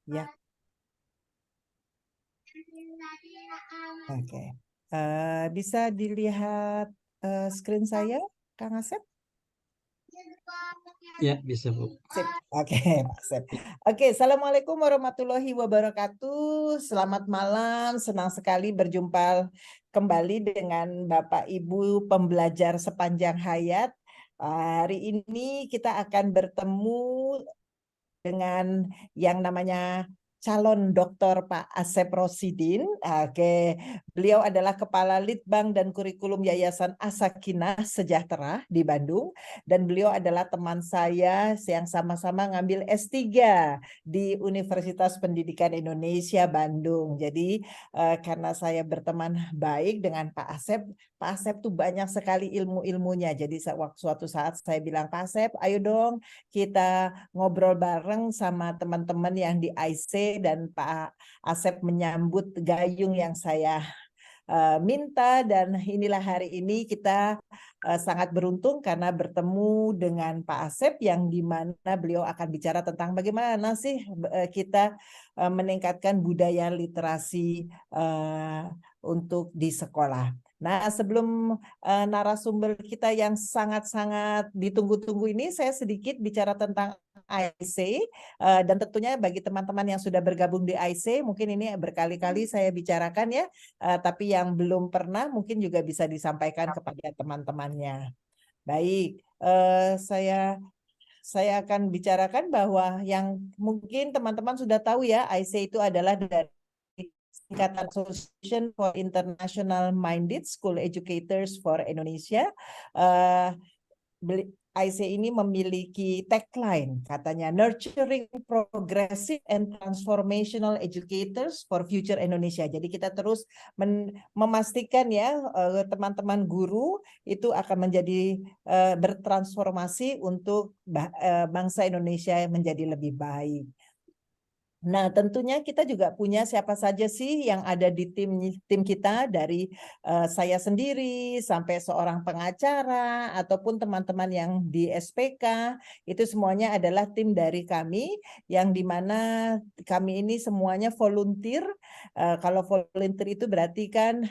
Ya, oke. Bisa dilihat screen saya, Kang Asep? Ya, bisa Bu. Sip. Oke, Pak Asep. Oke, Assalamualaikum warahmatullahi wabarakatuh. Selamat malam, senang sekali berjumpa kembali dengan Bapak Ibu pembelajar sepanjang hayat. Hari ini kita akan bertemu dengan yang namanya calon Dr. Pak Asep Rosidin. Oke, beliau adalah Kepala Litbang dan Kurikulum Yayasan As-Sakinah Sejahtera di Bandung, dan beliau adalah teman saya yang sama-sama ngambil S3 di Universitas Pendidikan Indonesia Bandung. Jadi karena saya berteman baik dengan Pak Asep tuh banyak sekali ilmu-ilmunya. Jadi suatu saat saya bilang, Pak Asep, ayo dong kita ngobrol bareng sama teman-teman yang di IC, dan Pak Asep menyambut gayung yang saya minta, dan inilah hari ini kita sangat beruntung karena bertemu dengan Pak Asep yang di mana beliau akan bicara tentang bagaimana sih kita meningkatkan budaya literasi untuk di sekolah. Nah, sebelum narasumber kita yang sangat-sangat ditunggu-tunggu ini, saya sedikit bicara tentang IC, dan tentunya bagi teman-teman yang sudah bergabung di IC, mungkin ini berkali-kali saya bicarakan ya, tapi yang belum pernah mungkin juga bisa disampaikan kepada teman-temannya. Baik, saya akan bicarakan bahwa yang mungkin teman-teman sudah tahu ya, IC itu adalah dari singkatan Association for International Minded School Educators for Indonesia. IC ini memiliki tagline, katanya Nurturing Progressive and Transformational Educators for Future Indonesia. Jadi kita terus memastikan ya teman-teman guru itu akan menjadi bertransformasi untuk bangsa Indonesia menjadi lebih baik. Nah, tentunya kita juga punya siapa saja sih yang ada di tim kita, dari saya sendiri sampai seorang pengacara ataupun teman-teman yang di SPK, itu semuanya adalah tim dari kami, yang dimana kami ini semuanya volunteer. Kalau volunteer itu berarti kan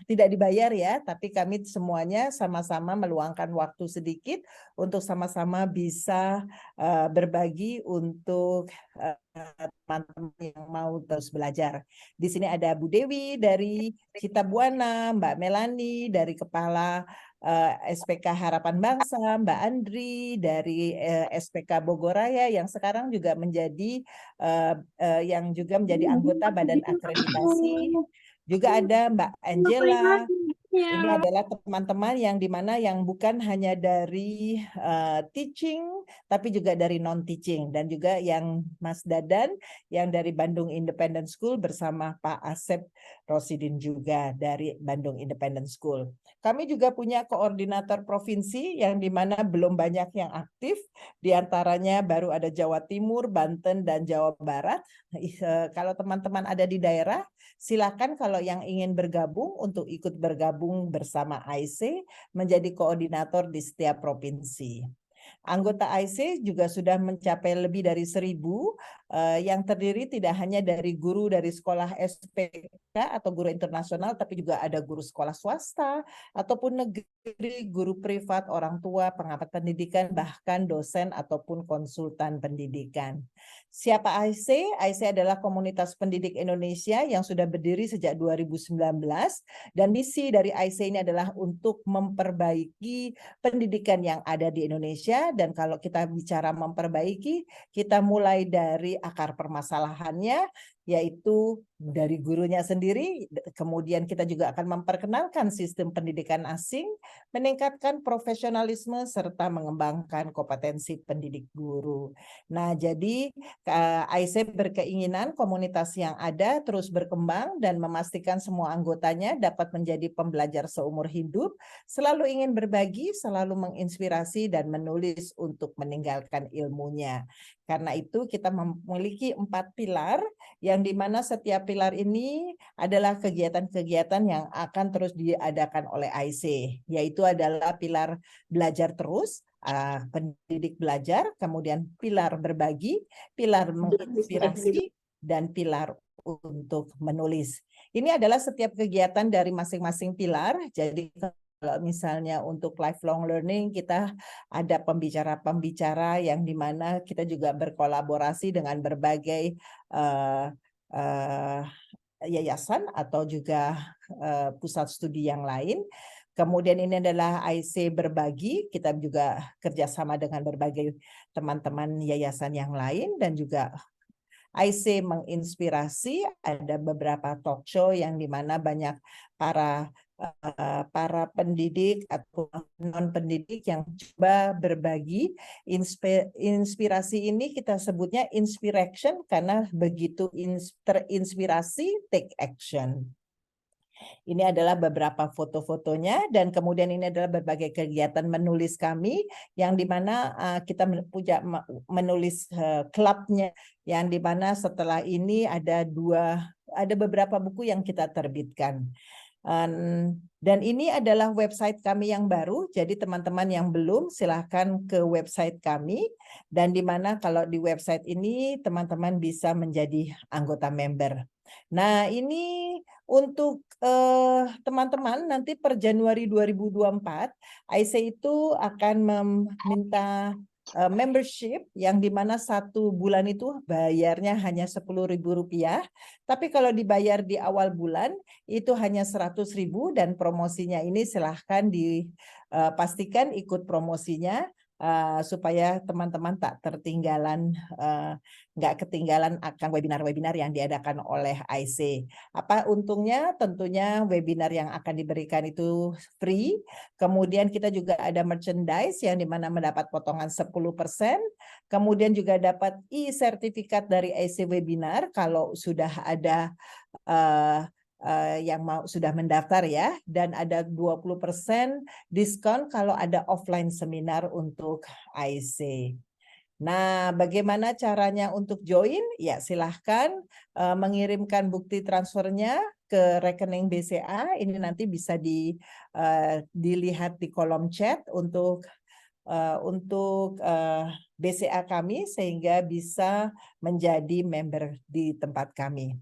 tidak dibayar ya, tapi kami semuanya sama-sama meluangkan waktu sedikit untuk sama-sama bisa berbagi untuk teman-teman yang mau terus belajar. Di sini ada Bu Dewi dari Cita Buana, Mbak Melani dari Kepala SPK Harapan Bangsa, Mbak Andri dari SPK Bogoraya yang sekarang juga menjadi anggota Badan Akreditasi. Juga ada Mbak Angela. Ini adalah teman-teman yang dimana yang bukan hanya dari teaching, tapi juga dari non-teaching, dan juga yang Mas Dadan yang dari Bandung Independent School bersama Pak Asep Rosidin juga dari Bandung Independent School. Kami juga punya koordinator provinsi yang dimana belum banyak yang aktif, diantaranya baru ada Jawa Timur, Banten, dan Jawa Barat. Kalau teman-teman ada di daerah, silakan kalau yang ingin bergabung untuk ikut bergabung bersama IC menjadi koordinator di setiap provinsi. Anggota IC juga sudah mencapai lebih dari 1.000 yang terdiri tidak hanya dari guru dari sekolah SPK atau guru internasional, tapi juga ada guru sekolah swasta ataupun negeri, guru privat, orang tua, pengamat pendidikan, bahkan dosen ataupun konsultan pendidikan. Siapa IC? IC adalah Komunitas Pendidik Indonesia yang sudah berdiri sejak 2019, dan misi dari IC ini adalah untuk memperbaiki pendidikan yang ada di Indonesia. Dan kalau kita bicara memperbaiki, kita mulai dari akar permasalahannya, yaitu dari gurunya sendiri. Kemudian kita juga akan memperkenalkan sistem pendidikan asing, meningkatkan profesionalisme, serta mengembangkan kompetensi pendidik guru. Nah, jadi IC berkeinginan komunitas yang ada terus berkembang dan memastikan semua anggotanya dapat menjadi pembelajar seumur hidup, selalu ingin berbagi, selalu menginspirasi, dan menulis untuk meninggalkan ilmunya. Karena itu kita memiliki 4 pilar, yang dimana setiap pilar ini adalah kegiatan-kegiatan yang akan terus diadakan oleh IC, yaitu adalah pilar belajar terus, pendidik belajar, kemudian pilar berbagi, pilar menginspirasi, dan pilar untuk menulis. Ini adalah setiap kegiatan dari masing-masing pilar. Jadi kalau misalnya untuk lifelong learning, kita ada pembicara-pembicara yang dimana kita juga berkolaborasi dengan berbagai yayasan atau juga pusat studi yang lain. Kemudian ini adalah IC berbagi, kita juga kerjasama dengan berbagai teman-teman yayasan yang lain, dan juga IC menginspirasi, ada beberapa talk show yang dimana banyak para pendidik atau non pendidik yang coba berbagi. Inspirasi ini kita sebutnya inspiration karena begitu terinspirasi take action. Ini adalah beberapa foto-fotonya, dan kemudian ini adalah berbagai kegiatan menulis kami yang dimana kita punya menulis klubnya, yang dimana setelah ini ada beberapa buku yang kita terbitkan. Dan ini adalah website kami yang baru, jadi teman-teman yang belum silahkan ke website kami, dan dimana kalau di website ini teman-teman bisa menjadi anggota member. Nah, ini untuk teman-teman nanti per Januari 2024, IC itu akan meminta membership yang dimana 1 bulan itu bayarnya hanya Rp10.000, tapi kalau dibayar di awal bulan itu hanya Rp100.000, dan promosinya ini silahkan dipastikan ikut promosinya supaya teman-teman tak nggak ketinggalan akan webinar-webinar yang diadakan oleh IC. Apa untungnya? Tentunya webinar yang akan diberikan itu free. Kemudian kita juga ada merchandise yang dimana mendapat potongan 10%. Kemudian juga dapat e-sertifikat dari IC webinar kalau sudah ada yang sudah mendaftar ya, dan ada 20% diskon kalau ada offline seminar untuk IC. Nah, bagaimana caranya untuk join? Ya, silahkan mengirimkan bukti transfernya ke rekening BCA. Ini nanti bisa dilihat di kolom chat untuk BCA kami, sehingga bisa menjadi member di tempat kami.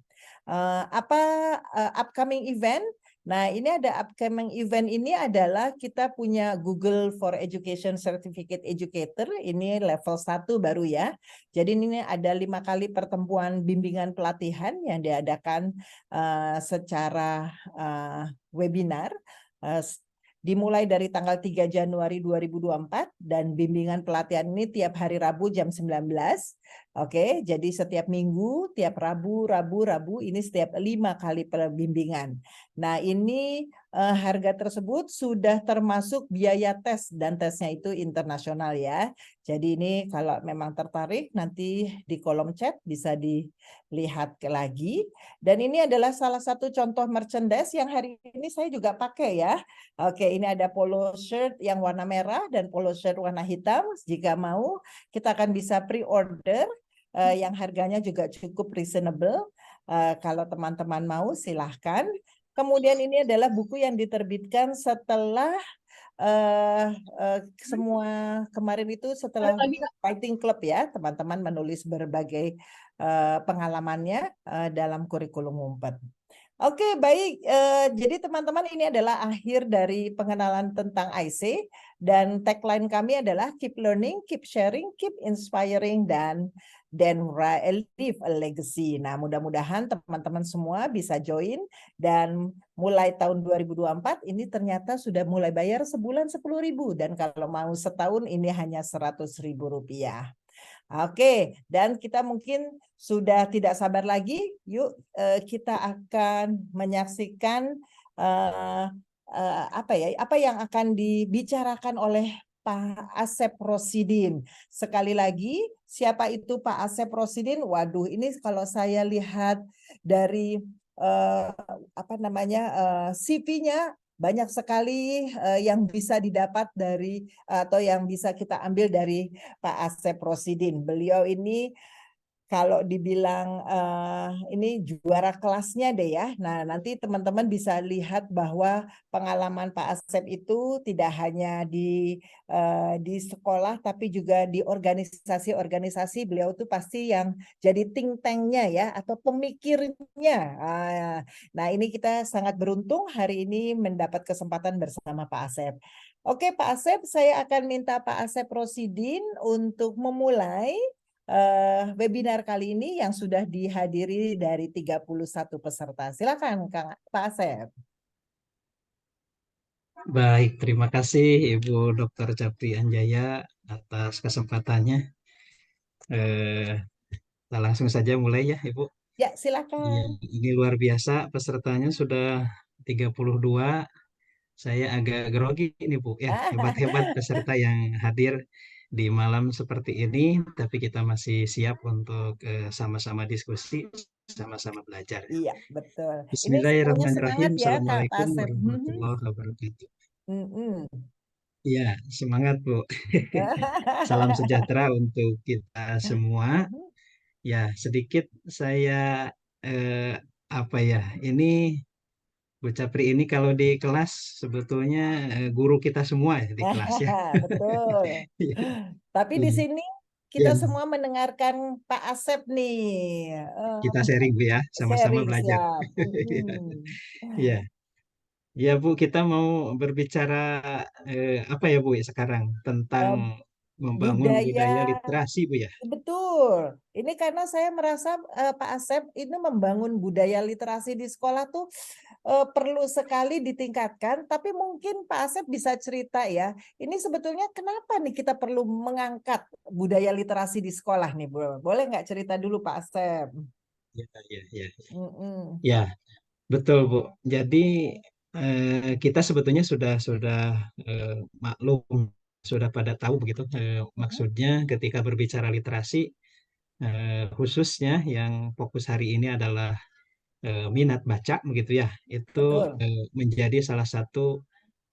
Upcoming event? Nah, ini ada upcoming event, ini adalah kita punya Google for Education Certificate Educator, ini level 1 baru ya. Jadi ini ada 5 kali pertemuan bimbingan pelatihan yang diadakan secara webinar, dimulai dari tanggal 3 Januari 2024, dan bimbingan pelatihan ini tiap hari Rabu jam 19. Oke, jadi setiap minggu, tiap Rabu ini setiap 5 kali bimbingan. Nah, ini harga tersebut sudah termasuk biaya tes, dan tesnya itu internasional ya. Jadi ini kalau memang tertarik nanti di kolom chat bisa dilihat lagi. Dan ini adalah salah satu contoh merchandise yang hari ini saya juga pakai ya. Oke, ini ada polo shirt yang warna merah dan polo shirt warna hitam. Jika mau, kita akan bisa pre-order yang harganya juga cukup reasonable. Kalau teman-teman mau, silahkan. Kemudian ini adalah buku yang diterbitkan setelah semua kemarin itu, setelah Fighting Club ya, teman-teman menulis berbagai pengalamannya dalam kurikulum Ngumpet. Oke, baik. Jadi teman-teman, ini adalah akhir dari pengenalan tentang IC, dan tagline kami adalah keep learning, keep sharing, keep inspiring, dan leave a legacy. Nah, mudah-mudahan teman-teman semua bisa join, dan mulai tahun 2024 ini ternyata sudah mulai bayar sebulan 10.000, dan kalau mau setahun ini hanya Rp100.000. Oke, dan kita mungkin sudah tidak sabar lagi. Yuk, kita akan menyaksikan apa yang akan dibicarakan oleh Pak Asep Rosidin. Sekali lagi, siapa itu Pak Asep Rosidin? Waduh, ini kalau saya lihat dari CV-nya, banyak sekali yang bisa didapat dari atau yang bisa kita ambil dari Pak Asep Rosidin. Beliau ini kalau dibilang ini juara kelasnya deh ya. Nah, nanti teman-teman bisa lihat bahwa pengalaman Pak Asep itu tidak hanya di sekolah, tapi juga di organisasi-organisasi. Beliau tuh pasti yang jadi think tank-nya ya, atau pemikirnya. Nah, ini kita sangat beruntung hari ini mendapat kesempatan bersama Pak Asep. Oke, Pak Asep, saya akan minta Pak Asep Rosidin untuk memulai webinar kali ini yang sudah dihadiri dari 31 peserta. Silakan Kang Pak Asep. Baik, terima kasih Ibu Dr. Capri Anjaya atas kesempatannya. Eh, Kita langsung saja mulai ya Ibu. Ya, Ya, silakan. ini luar biasa pesertanya sudah 32. Saya agak grogi ini Bu ya. Hebat-hebat peserta yang hadir di malam seperti ini, tapi kita masih siap untuk sama-sama diskusi, sama-sama belajar. Iya, betul. Ini semuanya Bismillahirrahmanirrahim. semangat ya, Kak Pak Assalamualaikum Asep. warahmatullahi wabarakatuh. Mm-mm. Ya, semangat Bu. Salam sejahtera untuk kita semua. Ya, sedikit saya eh, apa ya? Ini Bu Capri ini kalau di kelas sebetulnya guru kita semua ya di kelas ya. Betul. Iya, Tapi di iya. sini kita Ya, semua mendengarkan Pak Asep nih. kita sharing Bu ya, sama-sama Sharing belajar. siap. Iya, iya. Ya Bu, kita mau berbicara apa ya Bu ya sekarang tentang Eh, membangun budaya. budaya literasi Bu ya. Betul. Ini karena saya merasa Pak Asep ini membangun budaya literasi di sekolah tuh perlu sekali ditingkatkan. Tapi mungkin Pak Asep bisa cerita ya. Ini sebetulnya kenapa nih kita perlu mengangkat budaya literasi di sekolah nih, Bu? Boleh nggak cerita dulu Pak Asep? Ya, ya, ya. Mm-mm. Ya, betul Bu. Jadi kita sebetulnya sudah maklum, sudah pada tahu begitu Mm-mm. maksudnya ketika berbicara literasi, khususnya yang fokus hari ini adalah minat baca begitu ya. Itu Betul. menjadi salah satu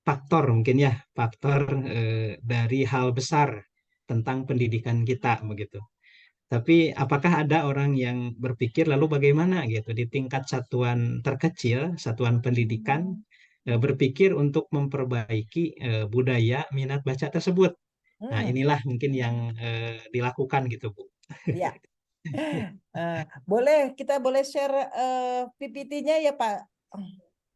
faktor mungkin ya, faktor dari hal besar tentang pendidikan kita begitu. Tapi apakah ada orang yang berpikir lalu bagaimana gitu di tingkat satuan terkecil, satuan pendidikan, berpikir untuk memperbaiki budaya minat baca tersebut? Nah, Hmm, inilah mungkin yang dilakukan gitu, Bu. ya. Boleh kita boleh share PPT-nya ya Pak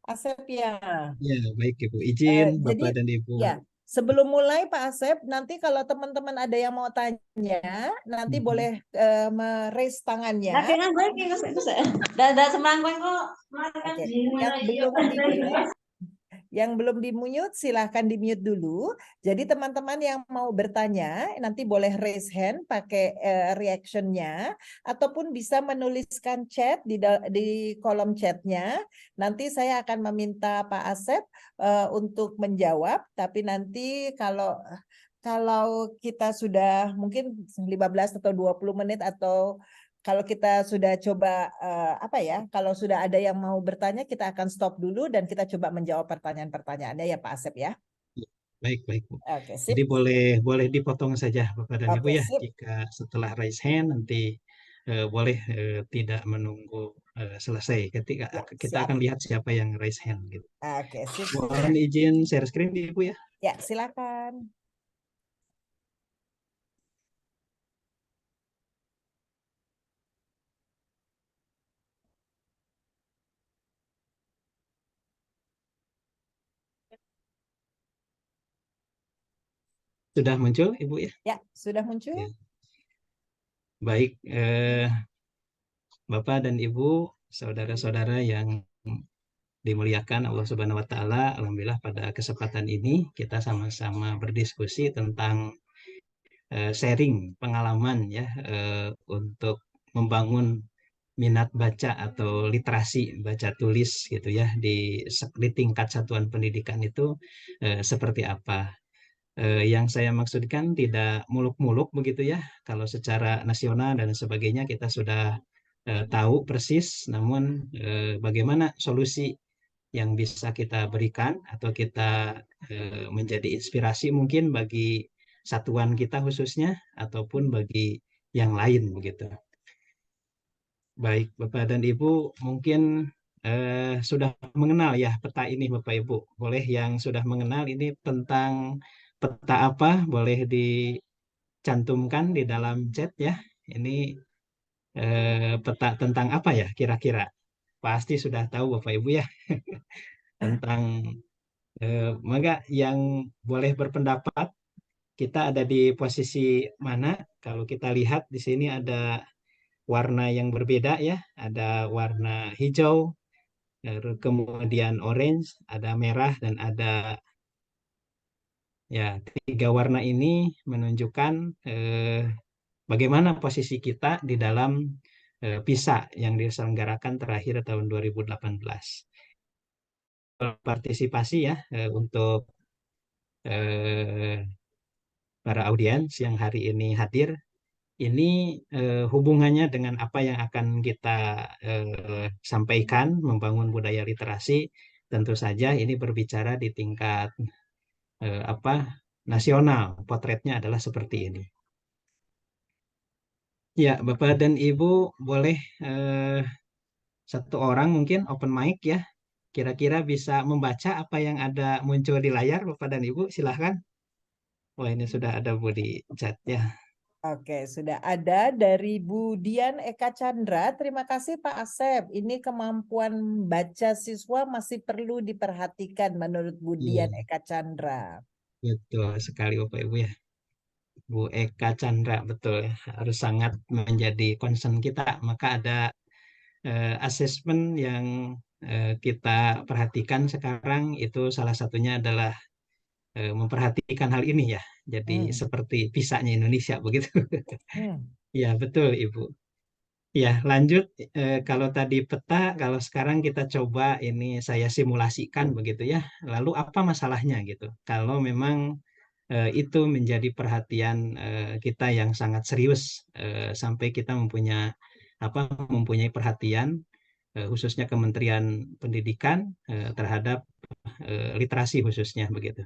Asep ya. Ya, baik Ibu. Izin Jadi Bapak dan Ibu. ya, sebelum mulai Pak Asep, nanti kalau teman-teman ada yang mau tanya, nanti boleh Mhm. raise tangannya. Nah, dengan gue kayak gue dah semang gue kok makan Oke, di yang mana belum di yang belum di-mute silahkan di-mute dulu. Jadi teman-teman yang mau bertanya nanti boleh raise hand pakai reaction-nya ataupun bisa menuliskan chat di kolom chatnya. Nanti saya akan meminta Pak Asep untuk menjawab. Tapi nanti kalau kalau kita sudah mungkin 15 atau 20 menit atau kalau kita sudah coba apa ya, kalau sudah ada yang mau bertanya, kita akan stop dulu dan kita coba menjawab pertanyaan-pertanyaannya ya Pak Asep ya. Ya, baik, baik, Bu. Oke, Jadi sip. boleh boleh dipotong saja Bapak dan Ibu Oke, ya. sip. Jika setelah raise hand nanti boleh tidak menunggu selesai. Ketika Ya, kita siap. akan lihat siapa yang raise hand gitu. Oke, sip. Mohon izin share screen Ibu ya. Ya, silakan. Sudah muncul Ibu ya? Ya, sudah muncul? Ya. Baik, Bapak dan Ibu, saudara-saudara yang dimuliakan Allah Subhanahu wa taala, alhamdulillah pada kesempatan ini kita sama-sama berdiskusi tentang sharing pengalaman ya untuk membangun minat baca atau literasi baca tulis gitu ya di tingkat satuan pendidikan itu seperti apa. Yang saya maksudkan tidak muluk-muluk begitu ya. Kalau secara nasional dan sebagainya kita sudah tahu persis, namun bagaimana solusi yang bisa kita berikan atau kita menjadi inspirasi mungkin bagi satuan kita khususnya ataupun bagi yang lain begitu. Baik, Bapak dan Ibu mungkin sudah mengenal ya peta ini, Bapak Ibu. Boleh yang sudah mengenal ini tentang peta apa, boleh dicantumkan di dalam chat ya. Ini peta tentang apa ya kira-kira? Pasti sudah tahu Bapak Ibu ya tentang maka yang boleh berpendapat kita ada di posisi mana? Kalau kita lihat di sini ada warna yang berbeda ya, ada warna hijau, kemudian orange, ada merah dan ada ya tiga warna ini menunjukkan bagaimana posisi kita di dalam PISA yang diselenggarakan terakhir tahun 2018. Partisipasi ya untuk eh, para audiens yang hari ini hadir. Ini hubungannya dengan apa yang akan kita sampaikan, membangun budaya literasi. Tentu saja ini berbicara di tingkat apa nasional. Potretnya adalah seperti ini. Ya, Bapak dan Ibu boleh satu orang mungkin open mic ya. Kira-kira bisa membaca apa yang ada muncul di layar, Bapak dan Ibu. Silahkan. Wah, ini sudah ada Bu di chat ya. Oke, sudah ada dari Bu Dian Eka Chandra. Terima kasih Pak Asep. Ini kemampuan baca siswa masih perlu diperhatikan menurut Bu Dian Iya, Eka Chandra. betul sekali Bapak Ibu ya. Bu Eka Chandra, betul ya. Harus sangat menjadi concern kita. Maka ada asesmen yang kita perhatikan sekarang itu salah satunya adalah memperhatikan hal ini ya. Jadi Hmm. seperti pisahnya Indonesia begitu. Hmm. Ya, betul Ibu. Ya, lanjut. Kalau tadi peta, kalau sekarang kita coba ini saya simulasikan begitu ya. Lalu apa masalahnya gitu? Kalau memang itu menjadi perhatian kita yang sangat serius sampai kita mempunyai perhatian khususnya Kementerian Pendidikan terhadap literasi khususnya begitu.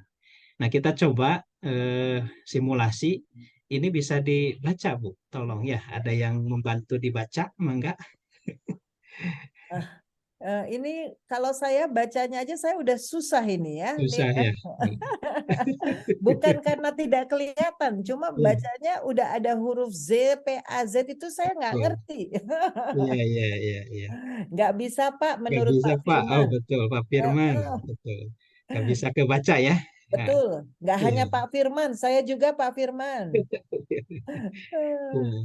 Nah, kita coba simulasi. Ini bisa dibaca, Bu. Tolong ya, ada yang membantu dibaca, enggak? Ini kalau saya bacanya aja saya udah susah ini ya. Nih, Susah ya. bukan karena tidak kelihatan, cuma Iya, bacanya udah ada huruf Z, P, A, Z itu saya nggak betul. ngerti. Iya, iya, iya, iya. Nggak bisa Pak Nggak menurut bisa, Pak Pak. Oh, Firman. betul, Pak Eh, Firman. eh, Betul. Nggak bisa kebaca ya. Nah, Betul, nggak hanya iya. Pak Firman, saya juga Pak Firman. Ya, Eh,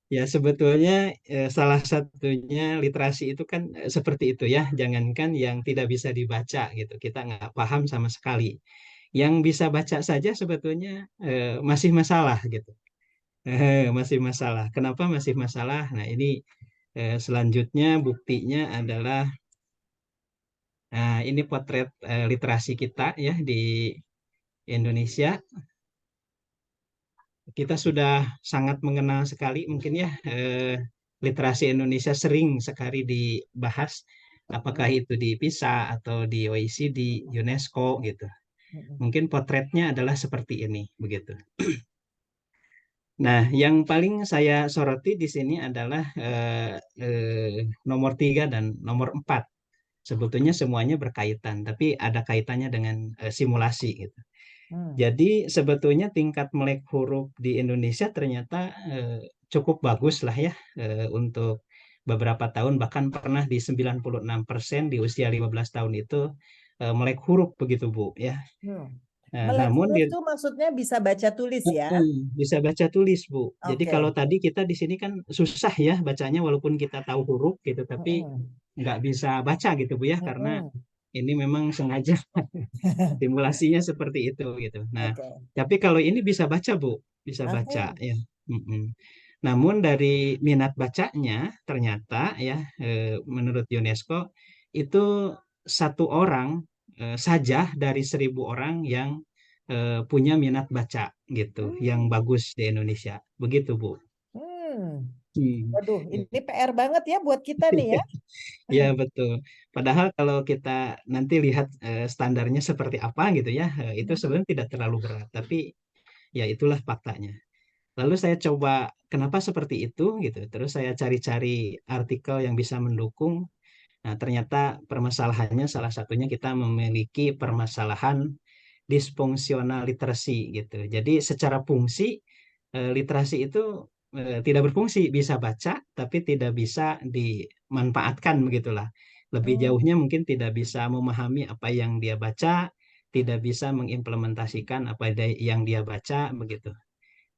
ya, sebetulnya salah satunya literasi itu kan seperti itu ya. Jangankan yang tidak bisa dibaca gitu, kita nggak paham sama sekali. Yang bisa baca saja sebetulnya masih masalah gitu. Masih masalah. Kenapa masih masalah? Nah, ini selanjutnya buktinya adalah, nah, ini potret literasi kita ya di Indonesia. Kita sudah sangat mengenal sekali mungkin ya literasi Indonesia sering sekali dibahas apakah itu di PISA atau di OECD, UNESCO gitu. Mungkin potretnya adalah seperti ini begitu. Nah, yang paling saya soroti di sini adalah nomor 3 dan nomor 4. Sebetulnya semuanya berkaitan, tapi ada kaitannya dengan simulasi gitu. hmm. Jadi sebetulnya tingkat melek huruf di Indonesia ternyata cukup bagus lah ya untuk beberapa tahun, bahkan pernah di 96% di usia 15 tahun itu melek huruf begitu Bu ya. Hmm. Nah, Melek namun huruf tuh maksudnya bisa baca tulis ya? bisa baca tulis Bu. Jadi kalau Oke. tadi kita di sini kan susah ya bacanya walaupun kita tahu huruf gitu, tapi Mm-mm. nggak bisa baca gitu Bu ya, karena Mm-mm. ini memang sengaja simulasinya seperti itu gitu. Nah, Oke. tapi kalau ini bisa baca Bu, bisa baca Oke. ya. Mm-mm. Namun dari minat bacanya ternyata ya menurut UNESCO itu satu orang saja dari 1.000 orang yang punya minat baca gitu, yang Hmm. bagus di Indonesia. Begitu Bu. Hmm. Hmm. Waduh, ini PR banget ya buat kita nih ya. Ya betul. Padahal kalau kita nanti lihat standarnya seperti apa gitu ya, itu Hmm. sebenarnya tidak terlalu berat. Tapi ya itulah faktanya. Lalu saya coba kenapa seperti itu gitu. Terus saya cari-cari artikel yang bisa mendukung. Nah, ternyata permasalahannya salah satunya kita memiliki permasalahan disfungsional literasi gitu. Jadi secara fungsi literasi itu tidak berfungsi, bisa baca tapi tidak bisa dimanfaatkan begitulah. Lebih Hmm. jauhnya mungkin tidak bisa memahami apa yang dia baca, tidak bisa mengimplementasikan apa yang dia baca begitu.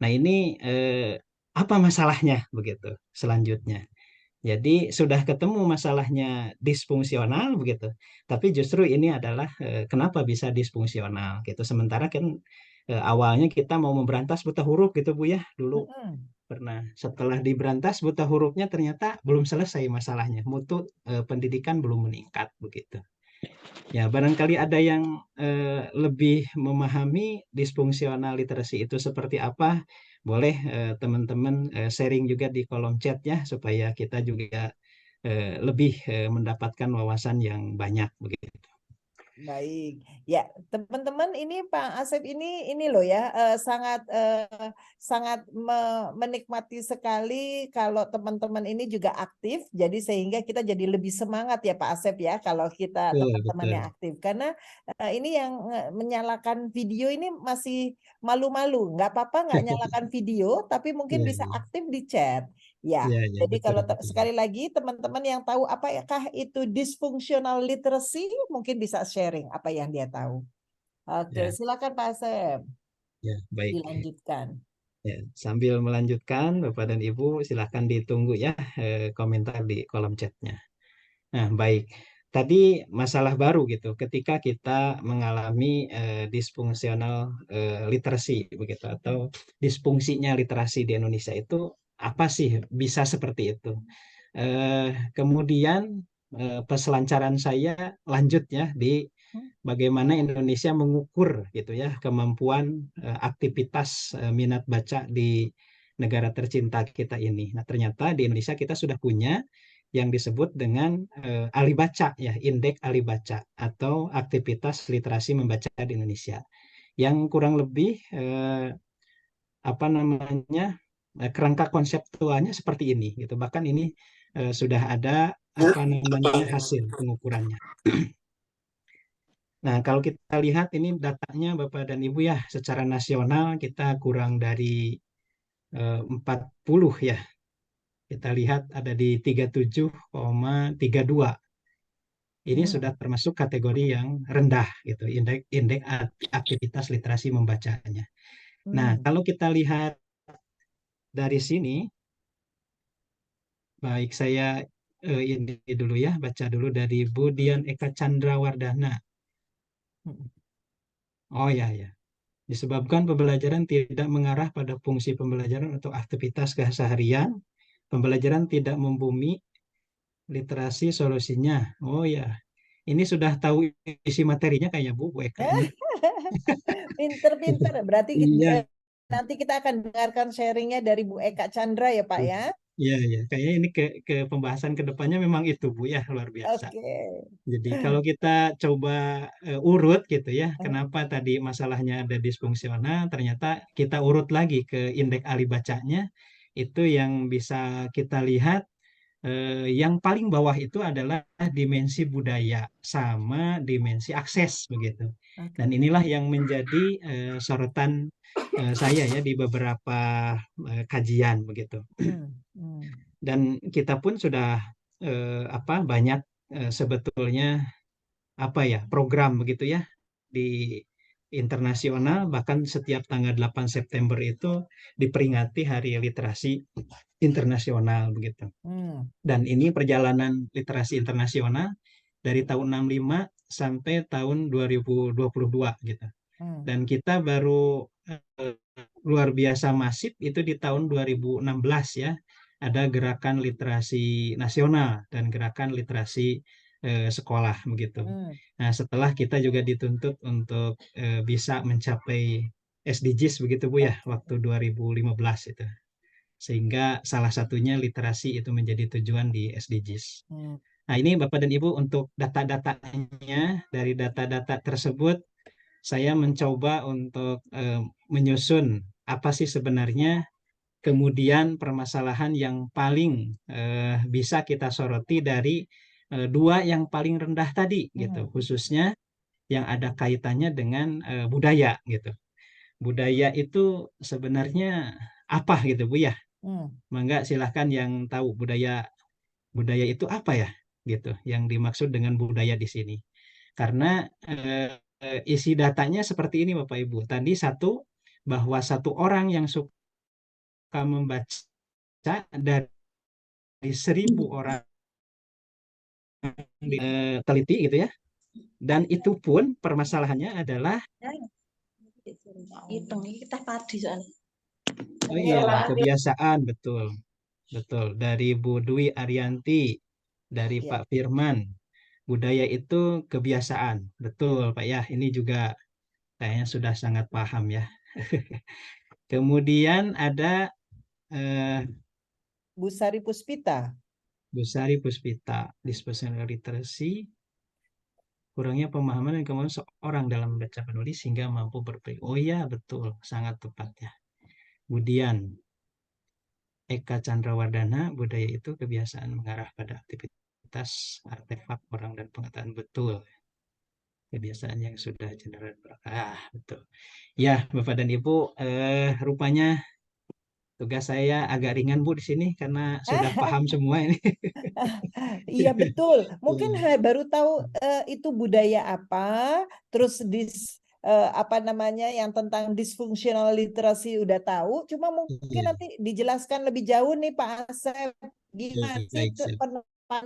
Nah, ini apa masalahnya begitu selanjutnya. Jadi sudah ketemu masalahnya disfungsional begitu. Tapi justru ini adalah kenapa bisa disfungsional gitu. Sementara kan awalnya kita mau memberantas buta huruf gitu Bu ya. Dulu Mm-mm. pernah setelah diberantas buta hurufnya ternyata belum selesai masalahnya. Mutu pendidikan belum meningkat begitu. Ya, barangkali ada yang lebih memahami disfungsional literasi itu seperti apa. Boleh teman-teman sharing juga di kolom chat ya, supaya kita juga lebih mendapatkan wawasan yang banyak begitu. Baik, ya teman-teman ini Pak Asep ini loh ya sangat menikmati sekali kalau teman-teman ini juga aktif, jadi sehingga kita jadi lebih semangat ya Pak Asep ya kalau kita Betul, teman-temannya betul. aktif karena ini yang menyalakan video ini masih malu-malu, nggak apa-apa nggak nyalakan video, tapi mungkin Iya, bisa iya, aktif di chat. Ya, iya, iya, jadi betul, kalau betul. sekali lagi teman-teman yang tahu apakah itu dysfunctional literacy mungkin bisa sharing apa yang dia tahu. Oke, Ya, silakan Pak Asep ya, baik. dilanjutkan. Ya, sambil melanjutkan, Bapak dan Ibu, silakan ditunggu ya komentar di kolom chatnya. Nah, baik. Tadi masalah baru gitu, ketika kita mengalami disfungsional literasi begitu atau disfungsinya literasi di Indonesia itu apa sih bisa seperti itu? Kemudian peselancaran saya lanjut ya di bagaimana Indonesia mengukur gitu ya kemampuan aktivitas minat baca di negara tercinta kita ini. Nah, ternyata di Indonesia kita sudah punya yang disebut dengan Alibaca ya, Indeks Alibaca atau aktivitas literasi membaca di Indonesia. Yang kurang lebih apa namanya kerangka konseptualnya seperti ini gitu. Bahkan ini sudah ada apa namanya hasil pengukurannya. Nah, kalau kita lihat ini datanya Bapak dan Ibu ya, secara nasional kita kurang dari 40 ya. Kita lihat ada di 37,32. Ini sudah Hmm. termasuk kategori yang rendah gitu, indeks aktivitas literasi membacanya. Nah, Hmm. kalau kita lihat dari sini, baik saya ini dulu ya, baca dulu dari Budian Eka Chandrawardana. Hmm. Oh ya, ya. Disebabkan pembelajaran tidak mengarah pada fungsi pembelajaran atau aktivitas keseharian, pembelajaran tidak membumi literasi solusinya. Oh ya, ini sudah tahu isi materinya kayaknya Bu Eka ini. Pinter-pinter, berarti Iya, nanti kita akan dengarkan sharingnya dari Bu Eka Chandra ya Pak ya. iya, iya. Kayaknya ini ke pembahasan ke depannya memang itu Bu ya, luar biasa. Oke. Jadi kalau kita coba urut gitu ya, kenapa tadi masalahnya ada disfungsional, ternyata kita urut lagi ke indeks alibacanya, itu yang bisa kita lihat yang paling bawah itu adalah dimensi budaya sama dimensi akses begitu. Dan Oke. inilah yang menjadi sorotan saya ya di beberapa kajian begitu. Hmm. Hmm. Dan kita pun sudah apa banyak sebetulnya apa ya program begitu ya di internasional, bahkan setiap tanggal 8 September itu diperingati Hari Literasi Internasional begitu. Hmm. Dan ini perjalanan literasi internasional dari tahun 65 sampai tahun 2022 gitu. Hmm. Dan kita baru luar biasa masif itu di tahun 2016 ya. Ada gerakan literasi nasional dan gerakan literasi sekolah begitu. Hmm. Nah, setelah kita juga dituntut untuk bisa mencapai SDGs begitu Bu ya, waktu 2015 itu. Sehingga salah satunya literasi itu menjadi tujuan di SDGs. Hmm. Nah, ini Bapak dan Ibu untuk data-datanya, dari data-data tersebut saya mencoba untuk menyusun apa sih sebenarnya kemudian permasalahan yang paling bisa kita soroti dari dua yang paling rendah tadi gitu, khususnya yang ada kaitannya dengan budaya gitu. Budaya itu sebenarnya apa gitu Bu ya? Mangga silahkan yang tahu budaya itu apa ya gitu, yang dimaksud dengan budaya di sini. Karena isi datanya seperti ini Bapak Ibu. Tadi bahwa satu orang yang suka membaca dari 1.000 orang teliti gitu ya. Dan itu pun permasalahannya adalah Hitung ini kita padi soalnya. oh iya, kebiasaan, betul. Betul. Dari Bu Dwi Arianti, dari Iya. Pak Firman, budaya itu kebiasaan. Betul, Pak ya. Ini juga kayaknya sudah sangat paham ya. Kemudian ada Bu Sari Puspita. Bu Sari Puspita, Dispositional Literacy, kurangnya pemahaman dan kemampuan seorang dalam membaca penulis sehingga mampu berpikir. Oh iya, betul, sangat tepat ya. Kemudian Eka Chandrawardana, budaya itu kebiasaan mengarah pada aktivitas, artefak, orang, dan pengetahuan. Betul. Kebiasaan yang sudah general berkah. Betul. Ya, Bapak dan Ibu, rupanya tugas saya agak ringan Bu di sini karena sudah paham semua ini. Iya betul. Mungkin baru tahu itu budaya apa, terus apa namanya yang tentang dysfunctional literacy udah tahu. Cuma mungkin Iya. nanti dijelaskan lebih jauh nih Pak Asep, gimana sih Baik, Sep. penerapan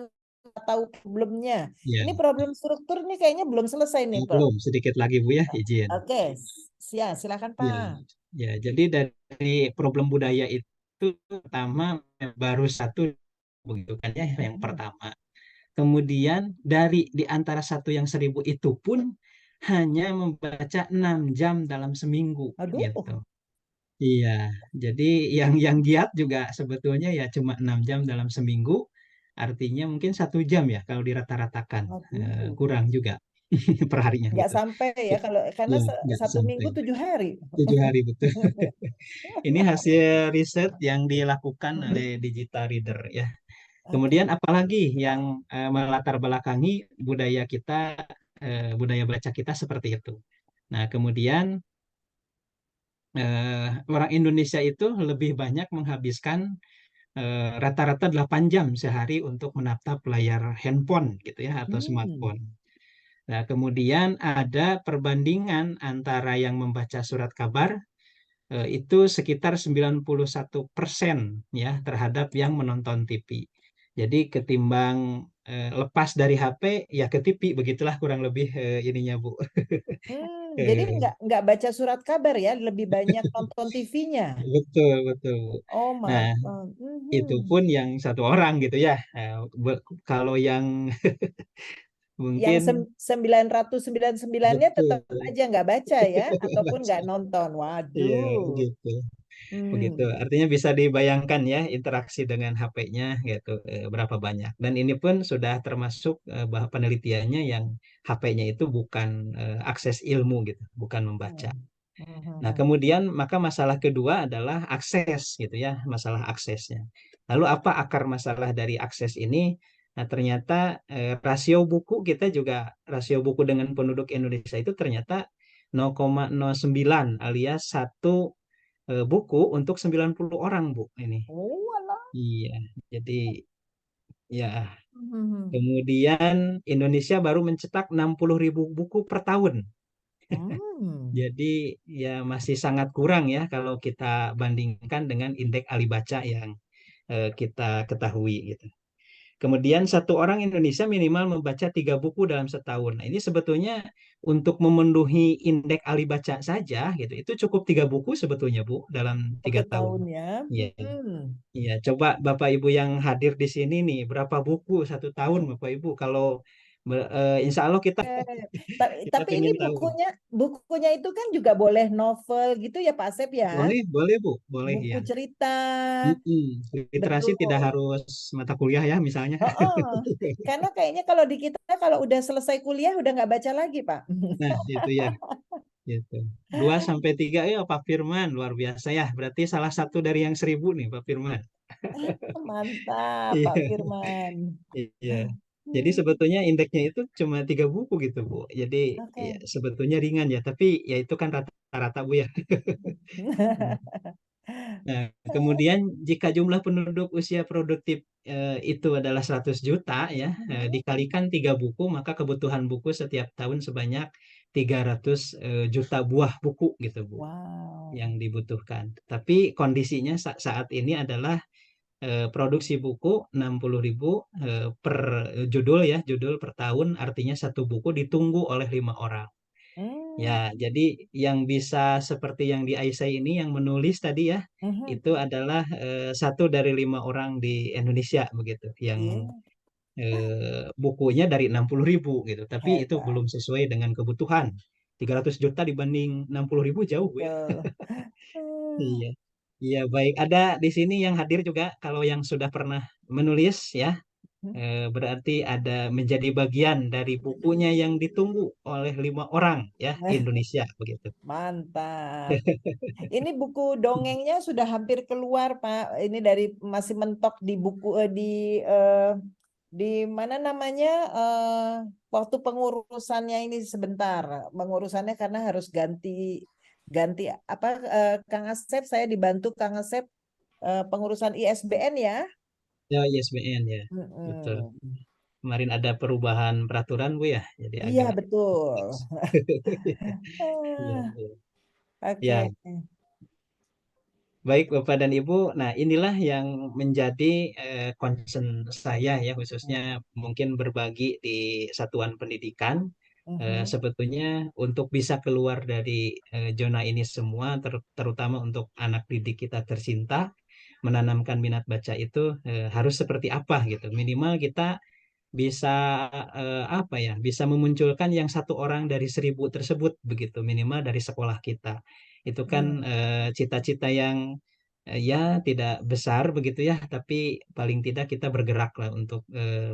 tahu problemnya. Ya. Ini problem struktur nih kayaknya belum selesai nih Pak. Belum, sedikit lagi Bu ya, izin. Oke, silakan Ya, Pak. ya, jadi dari problem budaya itu pertama baru satu begitu kan ya yang pertama. Kemudian di antara satu yang 1.000 itu pun hanya membaca 6 jam dalam seminggu Aduh. gitu. Iya, jadi yang giat juga sebetulnya ya cuma 6 jam dalam seminggu. Artinya mungkin 1 jam ya kalau dirata-ratakan. Aduh. Kurang juga per harinya Nggak gitu. sampai ya karena Ya, nggak 1 minggu sampai 7 hari. 7 hari betul. Ini hasil riset yang dilakukan oleh Digital Reader ya. Kemudian apalagi yang melatar belakangi budaya kita, budaya baca kita seperti itu. Nah, kemudian orang Indonesia itu lebih banyak menghabiskan rata-rata 8 jam sehari untuk menatap layar handphone gitu ya atau smartphone. Nah, kemudian ada perbandingan antara yang membaca surat kabar itu sekitar 91% ya terhadap yang menonton TV. Jadi ketimbang lepas dari HP ya ke TV, begitulah kurang lebih ininya Bu. Jadi nggak baca surat kabar ya, lebih banyak nonton TV-nya. Betul, betul Bu. Oh my Nah, God. itu pun yang satu orang gitu ya. Kalau yang Yang mungkin 999-nya betul, tetap aja nggak baca ya, ataupun baca. nggak nonton. Iya, Waduh. begitu. Begitu. Artinya bisa dibayangkan ya interaksi dengan HP-nya gitu berapa banyak. Dan ini pun sudah termasuk bahwa penelitiannya yang HP-nya itu bukan akses ilmu gitu, bukan membaca. Nah, kemudian maka masalah kedua adalah akses gitu ya, masalah aksesnya. Lalu apa akar masalah dari akses ini? Nah, ternyata rasio buku kita juga, rasio buku dengan penduduk Indonesia itu ternyata 0,09 alias 1 buku untuk 90 orang, Bu, ini. Oh, alah. Iya, jadi ya. Kemudian Indonesia baru mencetak 60.000 buku per tahun. Jadi ya masih sangat kurang ya kalau kita bandingkan dengan indeks Alibaca yang kita ketahui gitu. Kemudian satu orang Indonesia minimal membaca 3 buku dalam setahun. Nah, ini sebetulnya untuk memenuhi indeks Alibaca saja gitu. Itu cukup 3 buku sebetulnya Bu dalam 3 tahun. Tahun ya. Iya. Iya, coba Bapak Ibu yang hadir di sini nih, berapa buku 1 tahun Bapak Ibu? Kalau insya Allah kita Tapi ini pengen tahu. bukunya itu kan juga boleh novel gitu ya Pak Asep ya. Boleh Bu, boleh Buku ya. cerita. Literasi Betul. tidak harus mata kuliah ya misalnya. Karena kayaknya kalau di kita kalau udah selesai kuliah udah nggak baca lagi Pak. Nah, itu ya. gitu. 2 sampai 3 ya Pak Firman, luar biasa ya. Berarti salah satu dari yang 1.000 nih Pak Firman. Mantap, Pak Iya, Firman. iya. Jadi Hmm, sebetulnya indeksnya itu cuma 3 buku gitu Bu. Jadi ya, Oke. sebetulnya ringan ya, tapi ya itu kan rata-rata Bu ya. Nah, kemudian jika jumlah penduduk usia produktif itu adalah 100 juta ya, dikalikan 3 buku, maka kebutuhan buku setiap tahun sebanyak 300 juta buah buku gitu Bu Wow. yang dibutuhkan. Tapi kondisinya saat ini adalah produksi buku 60.000 per judul ya, judul per tahun, artinya satu buku ditunggu oleh 5 orang. Hmm, Ya, jadi yang bisa seperti yang di Aisyah ini yang menulis tadi ya, mhm. itu adalah 1 dari 5 orang di Indonesia begitu, yang Iya, bukunya dari 60.000 gitu. Tapi itu hebat. belum sesuai dengan kebutuhan. 300 juta dibanding 60.000 jauh Bu ya. Betul. Hmm, Iya, iya baik. Ada di sini yang hadir juga kalau yang sudah pernah menulis ya, berarti ada menjadi bagian dari bukunya yang ditunggu oleh 5 orang ya Indonesia begitu. Mantap. Ini buku dongengnya sudah hampir keluar, Pak. Ini dari masih mentok di buku di mana namanya waktu pengurusannya ini sebentar. Pengurusannya karena harus ganti ganti apa Kang Asep, saya dibantu Kang Asep pengurusan ISBN ya. Ya ISBN ya, betul. Mm-mm. Kemarin ada perubahan peraturan Bu ya, jadi Iya agak betul. ya, Ah, ya. Oke. Ya, baik Bapak dan Ibu. Nah, inilah yang menjadi concern saya ya, khususnya mungkin berbagi di satuan pendidikan. Mhm. Sebetulnya untuk bisa keluar dari zona ini semua, terutama untuk anak didik kita tercinta, menanamkan minat baca itu harus seperti apa gitu. Minimal kita bisa apa ya, bisa memunculkan yang 1 orang dari 1.000 tersebut begitu, minimal dari sekolah kita. Itu kan Hmm. cita-cita yang ya tidak besar begitu ya, tapi paling tidak kita bergerak lah untuk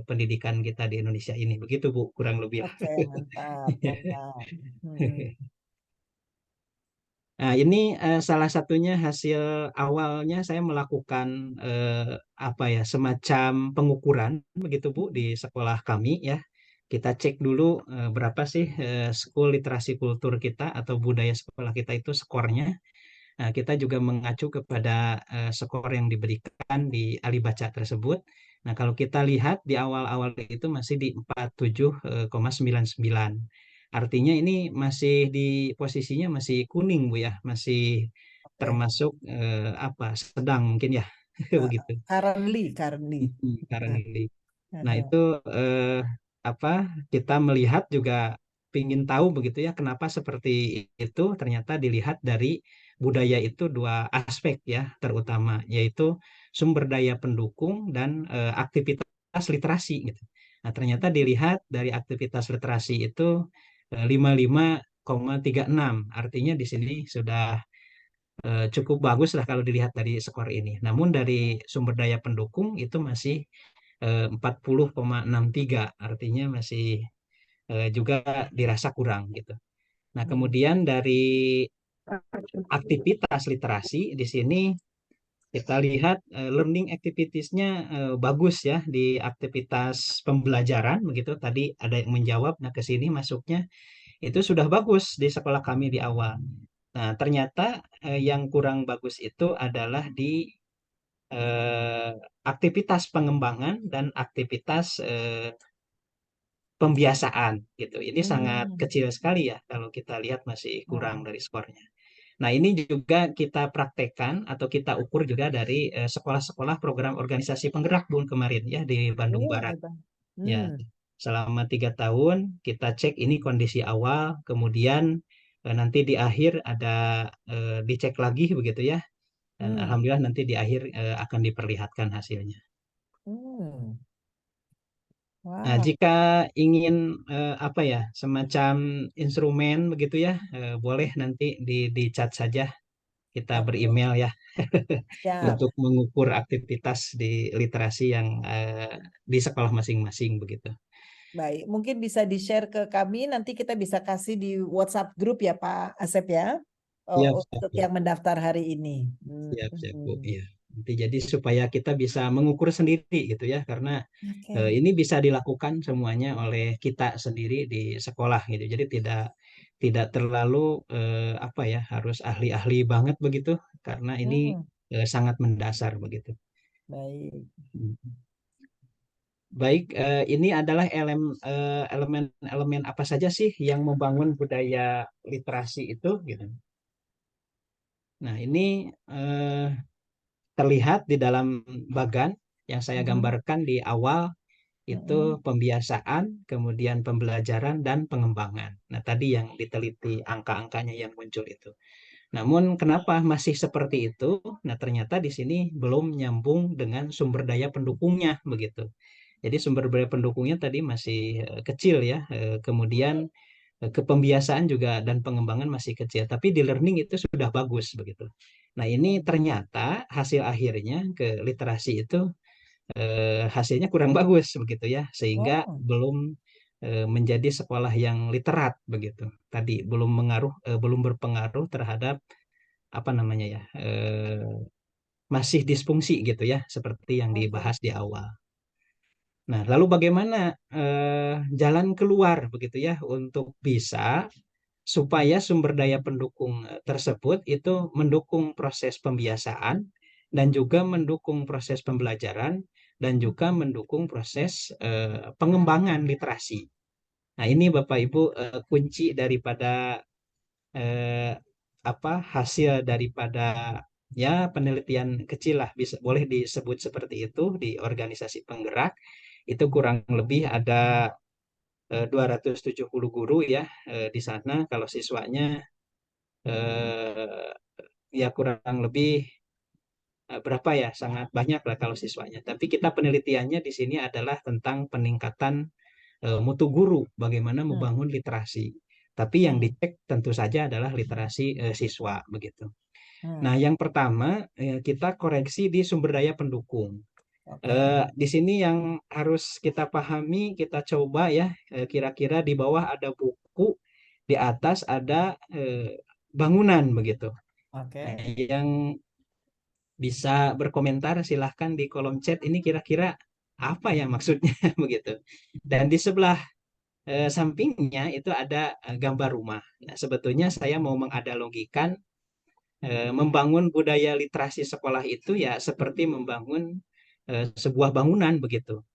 pendidikan kita di Indonesia ini. Begitu Bu, kurang lebih lah. Oke, mantap, mantap. Mm-mm. Nah, ini salah satunya hasil awalnya saya melakukan apa ya, semacam pengukuran begitu Bu di sekolah kami ya. Kita cek dulu berapa sih school literasi kultur kita atau budaya sekolah kita itu skornya. Nah, kita juga mengacu kepada skor yang diberikan di Alibaca tersebut. Nah, kalau kita lihat di awal-awal itu masih di 47,99. Artinya ini masih di posisinya masih kuning Bu ya, masih Oke. termasuk apa sedang mungkin ya begitu. Currently. Karena nah, Heeh. itu eh, apa kita melihat juga ingin tahu begitu ya kenapa seperti itu. Ternyata dilihat dari budaya itu 2 aspek ya terutama, yaitu sumber daya pendukung dan aktivitas literasi gitu. Nah, ternyata dilihat dari aktivitas literasi itu 55,36. Artinya di sini sudah cukup bagus lah kalau dilihat dari skor ini. Namun dari sumber daya pendukung itu masih 40,63, artinya masih juga dirasa kurang gitu. Nah, Hmm. kemudian dari aktivitas literasi di sini kita lihat learning activities-nya bagus ya di aktivitas pembelajaran begitu. Tadi ada yang menjawab, nah ke sini masuknya itu sudah bagus di sekolah kami di awal. Nah, ternyata yang kurang bagus itu adalah di eh, aktivitas pengembangan dan aktivitas pembiasaan gitu. Ini sangat Hmm. kecil sekali ya kalau kita lihat masih kurang Hmm. dari skornya. Nah, ini juga kita praktekkan atau kita ukur juga dari sekolah-sekolah program organisasi penggerak Bun kemarin ya di Bandung Iya, Barat. hebat. Ya, Hmm. selama 3 tahun kita cek ini kondisi awal, kemudian nanti di akhir ada dicek lagi begitu ya. Dan Hmm. alhamdulillah nanti di akhir akan diperlihatkan hasilnya. Hmm. Nah, Wah, jika ingin apa ya, semacam instrumen begitu ya, boleh nanti di chat saja kita oke. beremail ya Siap. untuk mengukur aktivitas di literasi yang di sekolah masing-masing begitu. Baik, mungkin bisa di-share ke kami, nanti kita bisa kasih di WhatsApp grup ya Pak Asep ya, Siap, siap, untuk siap, yang mendaftar hari ini. siap, siap, Bu. Hmm. Iya. Nanti jadi supaya kita bisa mengukur sendiri gitu ya, karena Oke. ini bisa dilakukan semuanya oleh kita sendiri di sekolah gitu. Jadi tidak terlalu apa ya, harus ahli-ahli banget begitu, karena ini Hmm, sangat mendasar begitu. baik. Baik, ini adalah elemen-elemen apa saja sih yang membangun budaya literasi itu gitu. Nah, ini terlihat di dalam bagan yang saya Mhm, gambarkan di awal, itu mhm, pembiasaan, kemudian pembelajaran dan pengembangan. Nah, tadi yang diteliti angka-angkanya yang muncul itu. Namun kenapa masih seperti itu? Nah, ternyata di sini belum nyambung dengan sumber daya pendukungnya begitu. Jadi sumber daya pendukungnya tadi masih kecil ya. Kemudian kepembiasaan juga dan pengembangan masih kecil, tapi di learning itu sudah bagus begitu. Nah, ini ternyata hasil akhirnya ke literasi itu hasilnya kurang bagus begitu ya, sehingga oh, belum menjadi sekolah yang literat begitu. Tadi belum berpengaruh terhadap apa namanya ya, masih disfungsi gitu ya, seperti yang oke. dibahas di awal. Nah, lalu bagaimana jalan keluar begitu ya untuk bisa supaya sumber daya pendukung tersebut itu mendukung proses pembiasaan dan juga mendukung proses pembelajaran dan juga mendukung proses pengembangan literasi. Nah, ini Bapak Ibu kunci daripada eh, apa hasil daripada ya penelitian kecil lah, bisa boleh disebut seperti itu, di organisasi penggerak itu kurang lebih ada 270 guru ya di sana. Kalau siswanya eh, ya kurang lebih berapa ya, sangat banyak lah kalau siswanya. Tapi kita penelitiannya di sini adalah tentang peningkatan mutu guru, bagaimana Hmm, membangun literasi. Tapi yang hmm, dicek tentu saja adalah literasi siswa begitu. Nah, hmm, yang pertama kita koreksi di sumber daya pendukung. oke, Di sini yang harus kita pahami, kita coba ya, kira-kira di bawah ada buku, di atas ada bangunan begitu. Nah, oke. yang bisa berkomentar silahkan di kolom chat, ini kira-kira apa ya maksudnya begitu. Dan di sebelah sampingnya itu ada gambar rumah. Nah, sebetulnya saya mau menganalogikan membangun budaya literasi sekolah itu ya seperti membangun sebuah bangunan begitu,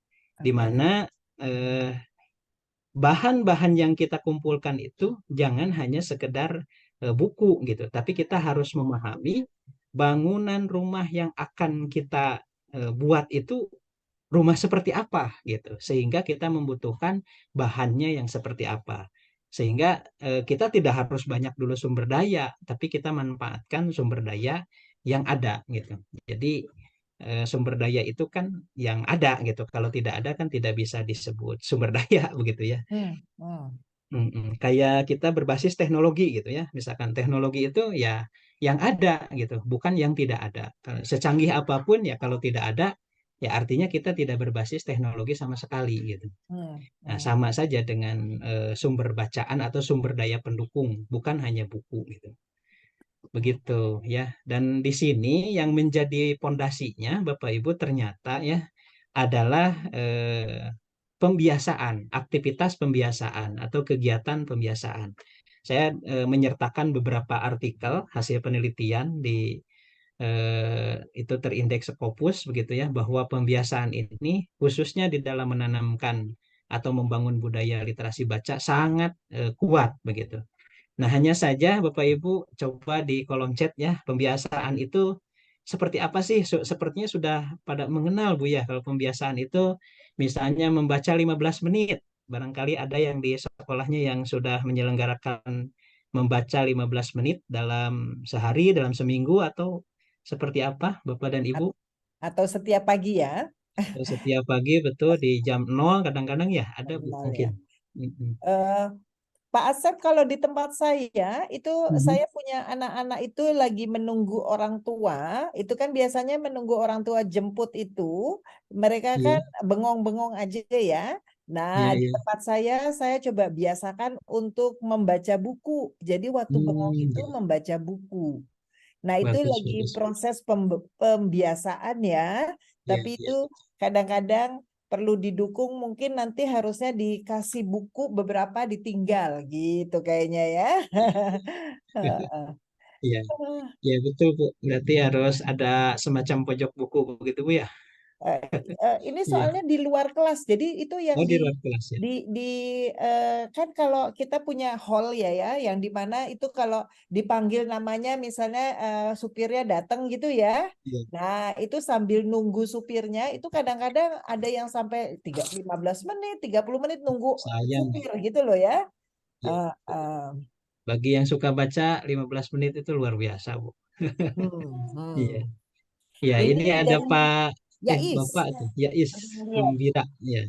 di Oke. mana eh, bahan-bahan yang kita kumpulkan itu jangan hanya sekedar buku gitu, tapi kita harus memahami bangunan rumah yang akan kita buat itu rumah seperti apa gitu, sehingga kita membutuhkan bahannya yang seperti apa, sehingga kita tidak harus banyak dulu sumber daya, tapi kita manfaatkan sumber daya yang ada gitu. Jadi sumber daya itu kan yang ada gitu, kalau tidak ada kan tidak bisa disebut sumber daya begitu ya. Hmm, hmm, Kayak kita berbasis teknologi gitu ya. Misalkan teknologi itu ya yang ada gitu, bukan yang tidak ada. Secanggih apapun ya kalau tidak ada, ya artinya kita tidak berbasis teknologi sama sekali gitu. hmm, Nah, hmm. sama saja dengan sumber bacaan atau sumber daya pendukung, bukan hanya buku gitu. Begitu ya. Dan di sini yang menjadi pondasinya Bapak Ibu ternyata ya adalah pembiasaan, aktivitas pembiasaan atau kegiatan pembiasaan. Saya menyertakan beberapa artikel hasil penelitian di itu terindeks Scopus begitu ya, bahwa pembiasaan ini khususnya di dalam menanamkan atau membangun budaya literasi baca sangat kuat begitu. Nah, hanya saja Bapak Ibu coba di kolom chat ya, pembiasaan itu seperti apa sih? Sepertinya sudah pada mengenal Bu ya, kalau pembiasaan itu misalnya membaca 15 menit. Barangkali ada yang di sekolahnya yang sudah menyelenggarakan membaca 15 menit dalam sehari, dalam seminggu, atau seperti apa Bapak dan Ibu? At- Atau setiap pagi ya, Setiap pagi betul di jam 0 kadang-kadang ya ada Bu kenal mungkin. ya. Mm-mm. Eh, Pak Asep, kalau di tempat saya itu Mhm. saya punya anak-anak itu lagi menunggu orang tua. Itu kan biasanya menunggu orang tua jemput itu mereka kan Iya. bengong-bengong aja ya. Nah, Iya, di iya. tempat saya coba biasakan untuk membaca buku. Jadi waktu bengong itu Iya. membaca buku. Nah, itu Bagus, lagi bagus. proses pembiasaan ya. Iya, Tapi iya. itu kadang-kadang perlu didukung, mungkin nanti harusnya dikasih buku beberapa ditinggal gitu kayaknya ya. Heeh. Iya, iya betul Bu. Berarti harus ada semacam pojok buku begitu Bu ya? Eh, ini Iya. soalnya di luar kelas, jadi itu yang Oh, di luar kelas ya? di kan kalau kita punya hall ya, yang di mana itu kalau dipanggil namanya misalnya supirnya datang gitu ya. Iya. Nah, itu sambil nunggu supirnya itu kadang-kadang ada yang sampai 15 menit, 30 menit nunggu Sayang ya. supir gitu loh ya. Iya. Eh, eh, Bagi yang suka baca 15 menit itu luar biasa Bu. Iya. hmm. Ya, Ini ini ada dari Pak Yais. Bapak tuh, Yais Ya. Gembira ya.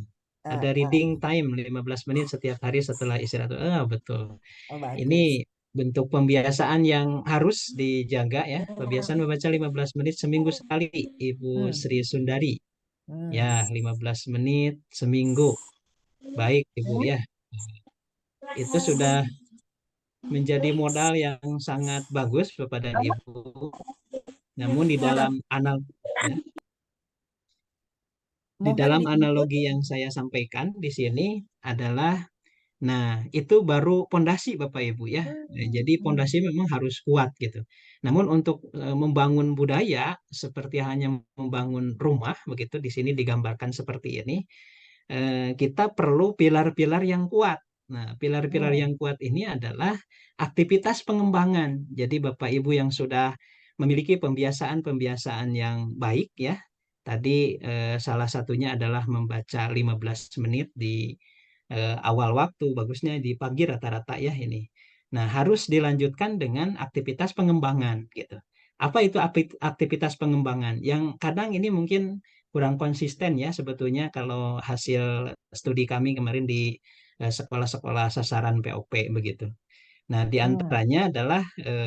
Ada Ah, ah. reading time 15 menit setiap hari setelah istirahat. Ah, betul. Oh, Ini bagus. bentuk pembiasaan yang harus dijaga ya. Kebiasaan membaca 15 menit seminggu sekali, Ibu Hmm. Sri Sundari. Hmm. Ya, 15 menit seminggu. Baik, Ibu ya. Itu sudah menjadi modal yang sangat bagus Bapak dan Ibu. Namun di dalam ya, di Mohon dalam diinput. analogi yang saya sampaikan di sini adalah, nah itu baru pondasi Bapak Ibu ya. Jadi Hmm. pondasi memang harus kuat gitu. Namun untuk membangun budaya seperti hanya membangun rumah begitu, di sini digambarkan seperti ini, kita perlu pilar-pilar yang kuat. Nah, pilar-pilar Hmm. yang kuat ini adalah aktivitas pengembangan. Jadi Bapak Ibu yang sudah memiliki pembiasaan-pembiasaan yang baik ya. Tadi salah satunya adalah membaca 15 menit di awal waktu, bagusnya di pagi rata-rata ya ini. Nah, harus dilanjutkan dengan aktivitas pengembangan gitu. Apa itu aktivitas pengembangan? Yang kadang ini mungkin kurang konsisten ya sebetulnya kalau hasil studi kami kemarin di sekolah-sekolah sasaran POP begitu. Nah, di Hmm. antaranya adalah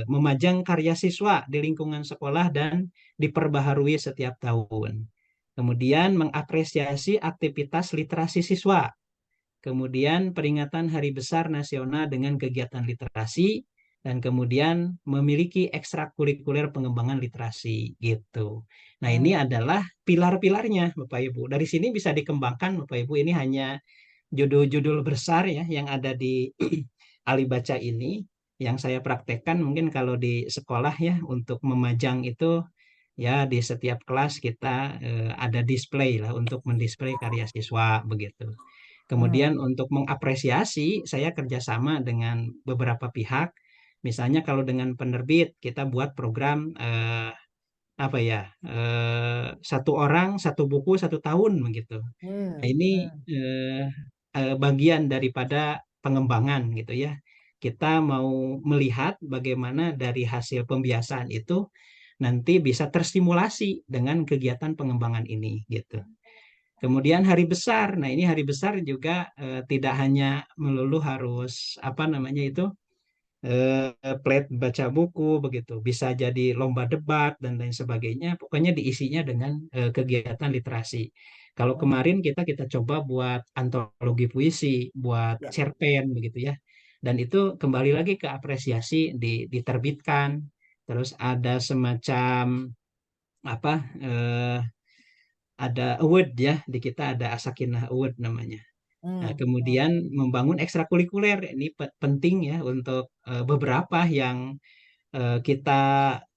memajang karya siswa di lingkungan sekolah dan diperbaharui setiap tahun. Kemudian mengapresiasi aktivitas literasi siswa. Kemudian peringatan Hari Besar Nasional dengan kegiatan literasi, dan kemudian memiliki ekstrakurikuler pengembangan literasi gitu. Nah, ini Hmm. adalah pilar-pilarnya Bapak Ibu. Dari sini bisa dikembangkan Bapak Ibu, ini hanya judul-judul besar ya yang ada di Alibaca ini yang saya praktekkan mungkin kalau di sekolah ya untuk memajang itu ya di setiap kelas kita ada display lah untuk mendisplay karya siswa begitu. Hmm. Kemudian untuk mengapresiasi, saya kerjasama dengan beberapa pihak. Misalnya kalau dengan penerbit, kita buat program apa ya, satu orang satu buku satu tahun begitu. Nah, Hmm. ini Hmm. bagian daripada pengembangan gitu ya. Kita mau melihat bagaimana dari hasil pembiasaan itu nanti bisa terstimulasi dengan kegiatan pengembangan ini gitu. Kemudian hari besar. Nah, ini hari besar juga tidak hanya melulu harus apa namanya itu plate baca buku begitu. Bisa jadi lomba debat dan lain sebagainya. Pokoknya diisinya dengan kegiatan literasi. Kalau Hmm. kemarin kita coba buat antologi puisi, buat Ya. cerpen begitu ya. Dan itu kembali lagi ke apresiasi diterbitkan. Terus ada semacam apa ada award ya, di kita ada Asakinah Award namanya. Nah, Hmm. Hmm. kemudian membangun ekstrakurikuler ini penting ya untuk beberapa yang kita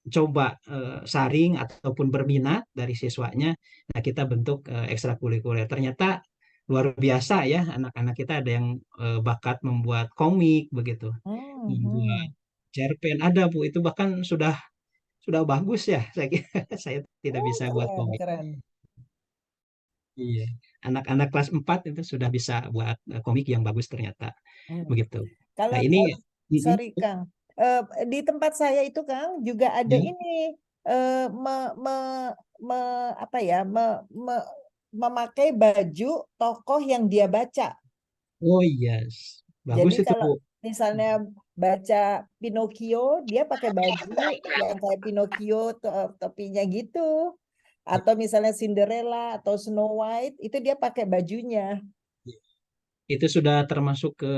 coba saring ataupun berminat dari siswanya. Nah, kita bentuk ekstrakurikuler. Ternyata luar biasa ya, anak-anak kita ada yang bakat membuat komik begitu, Hmm. membuat Hmm. cerpen ada Bu, itu bahkan sudah bagus ya. Saya kira saya tidak bisa buat Keren, komik. keren. Iya, anak-anak kelas 4 itu sudah bisa buat komik yang bagus ternyata. Hmm. Begitu. Nah, Kalau ini mm-mm, sorry Kang, di tempat saya itu Kang juga ada ya. ini eh, me, me, apa ya memakai baju tokoh yang dia baca. Oh iya, Jadi bagus itu kalau Bu. misalnya baca Pinocchio, dia pakai baju yang kayak Pinocchio topinya gitu. Atau misalnya Cinderella atau Snow White, itu dia pakai bajunya. itu sudah termasuk ke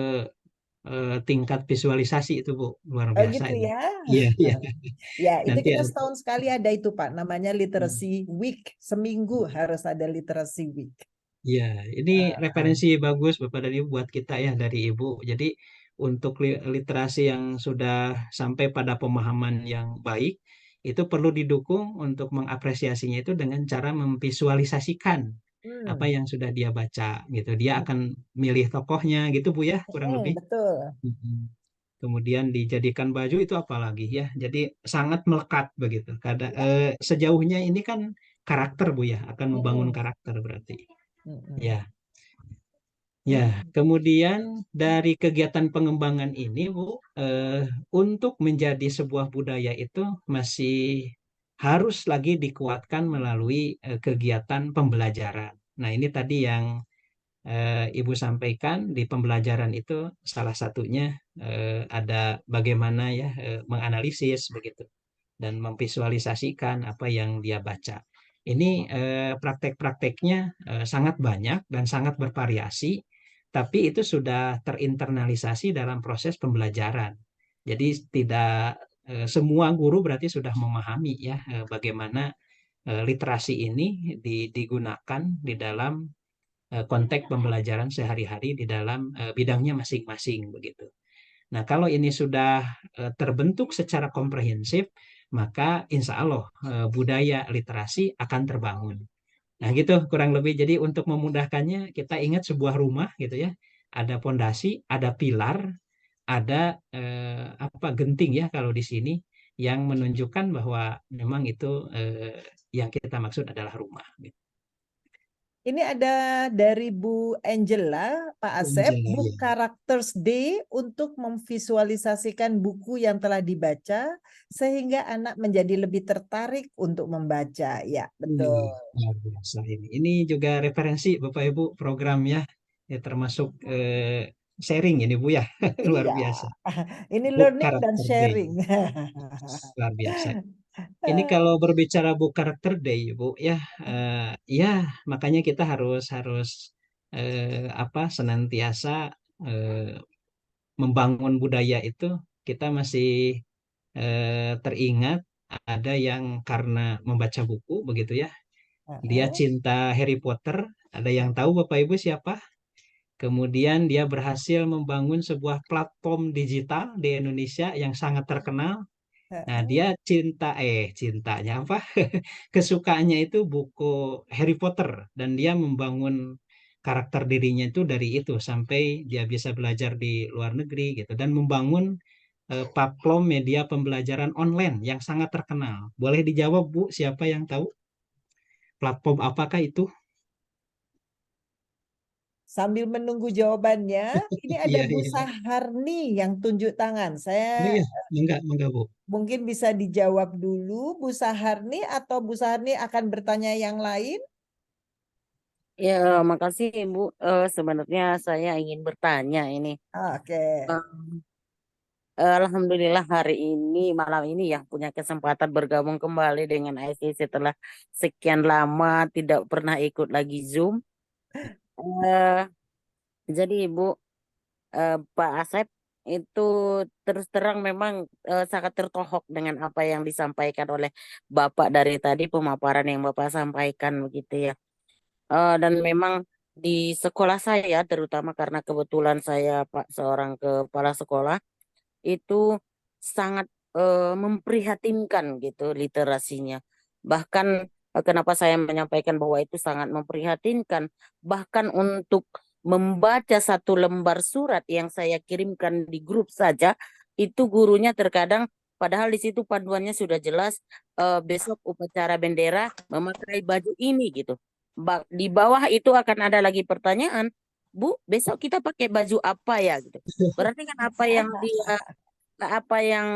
tingkat visualisasi itu Bu, luar Oh biasa gitu itu. ya. Iya, iya. Ya, itu Nanti kita setahun sekali ada itu Pak, namanya Hmm. literacy week. Seminggu harus ada literacy week. Ya, ini Ah, referensi bagus Bapak dan Ibu buat kita ya dari Ibu. Jadi untuk literasi yang sudah sampai pada pemahaman yang baik, itu perlu didukung untuk mengapresiasinya itu dengan cara memvisualisasikan apa hmm, yang sudah dia baca gitu. Dia akan milih tokohnya gitu Bu ya, kurang lebih. betul. Mm-mm. Kemudian dijadikan baju itu apalagi ya. Jadi sangat melekat begitu. Ya. Sejauhnya ini kan karakter Bu ya, akan membangun Mm-mm. karakter berarti. Mm-mm. Ya. Ya, Ini kemudian dari kegiatan pengembangan ini, Bu, untuk menjadi sebuah budaya itu masih harus lagi dikuatkan melalui kegiatan pembelajaran. Nah, ini tadi yang Ibu sampaikan di pembelajaran itu salah satunya ada bagaimana ya menganalisis begitu dan memvisualisasikan apa yang dia baca. Ini praktek-prakteknya sangat banyak dan sangat bervariasi, tapi itu sudah terinternalisasi dalam proses pembelajaran. Jadi tidak semua guru berarti sudah memahami ya bagaimana literasi ini digunakan di dalam konteks pembelajaran sehari-hari di dalam bidangnya masing-masing begitu. Nah, kalau ini sudah terbentuk secara komprehensif, maka insya Allah budaya literasi akan terbangun. Nah, gitu kurang lebih. Jadi untuk memudahkannya, kita ingat sebuah rumah gitu ya, ada pondasi, ada pilar, ada apa genting ya kalau di sini yang menunjukkan bahwa memang itu yang kita maksud adalah rumah. Gitu. Ini ada dari Bu Angela, Pak Asep, Angela, Book ya. Characters Day untuk memvisualisasikan buku yang telah dibaca sehingga anak menjadi lebih tertarik untuk membaca. Ya, betul. Luar biasa ini. Ini juga referensi Bapak Ibu program ya, ya termasuk sharing ini Bu ya, luar Iya, biasa. ini Book learning dan Character Day, sharing. luar biasa. Ini kalau berbicara Book Character Day, Bu ya, ya makanya kita harus harus apa senantiasa eh, membangun budaya itu. Kita masih teringat ada yang karena membaca buku begitu ya. Dia cinta Harry Potter. Ada yang tahu Bapak Ibu siapa? Kemudian dia berhasil membangun sebuah platform digital di Indonesia yang sangat terkenal. Nah, dia cintanya apa? Kesukaannya itu buku Harry Potter dan dia membangun karakter dirinya itu dari itu sampai dia bisa belajar di luar negeri gitu dan membangun platform media pembelajaran online yang sangat terkenal. Boleh dijawab Bu, siapa yang tahu platform apakah itu? Sambil menunggu jawabannya, ini ada Iya, Bu iya. Saharni yang tunjuk tangan. Saya Oh iya, enggak Bu. mungkin bisa dijawab dulu, Bu Saharni, atau Bu Saharni akan bertanya yang lain? Ya, makasih Ibu. Sebenarnya saya ingin bertanya ini. Oke. Alhamdulillah hari ini, malam ini ya punya kesempatan bergabung kembali dengan IC setelah sekian lama tidak pernah ikut lagi Zoom. Eh, jadi Ibu, Pak Asep itu terus terang memang sangat tertohok dengan apa yang disampaikan oleh Bapak dari tadi, pemaparan yang Bapak sampaikan begitu ya. Dan memang di sekolah saya, terutama karena kebetulan saya Pak seorang kepala sekolah, itu sangat memprihatinkan gitu literasinya. Bahkan kenapa saya menyampaikan bahwa itu sangat memprihatinkan, bahkan untuk membaca satu lembar surat yang saya kirimkan di grup saja, itu gurunya terkadang padahal di situ panduannya sudah jelas besok upacara bendera memakai baju ini gitu. Di bawah itu akan ada lagi pertanyaan, Bu, besok kita pakai baju apa ya gitu. Berarti kan apa yang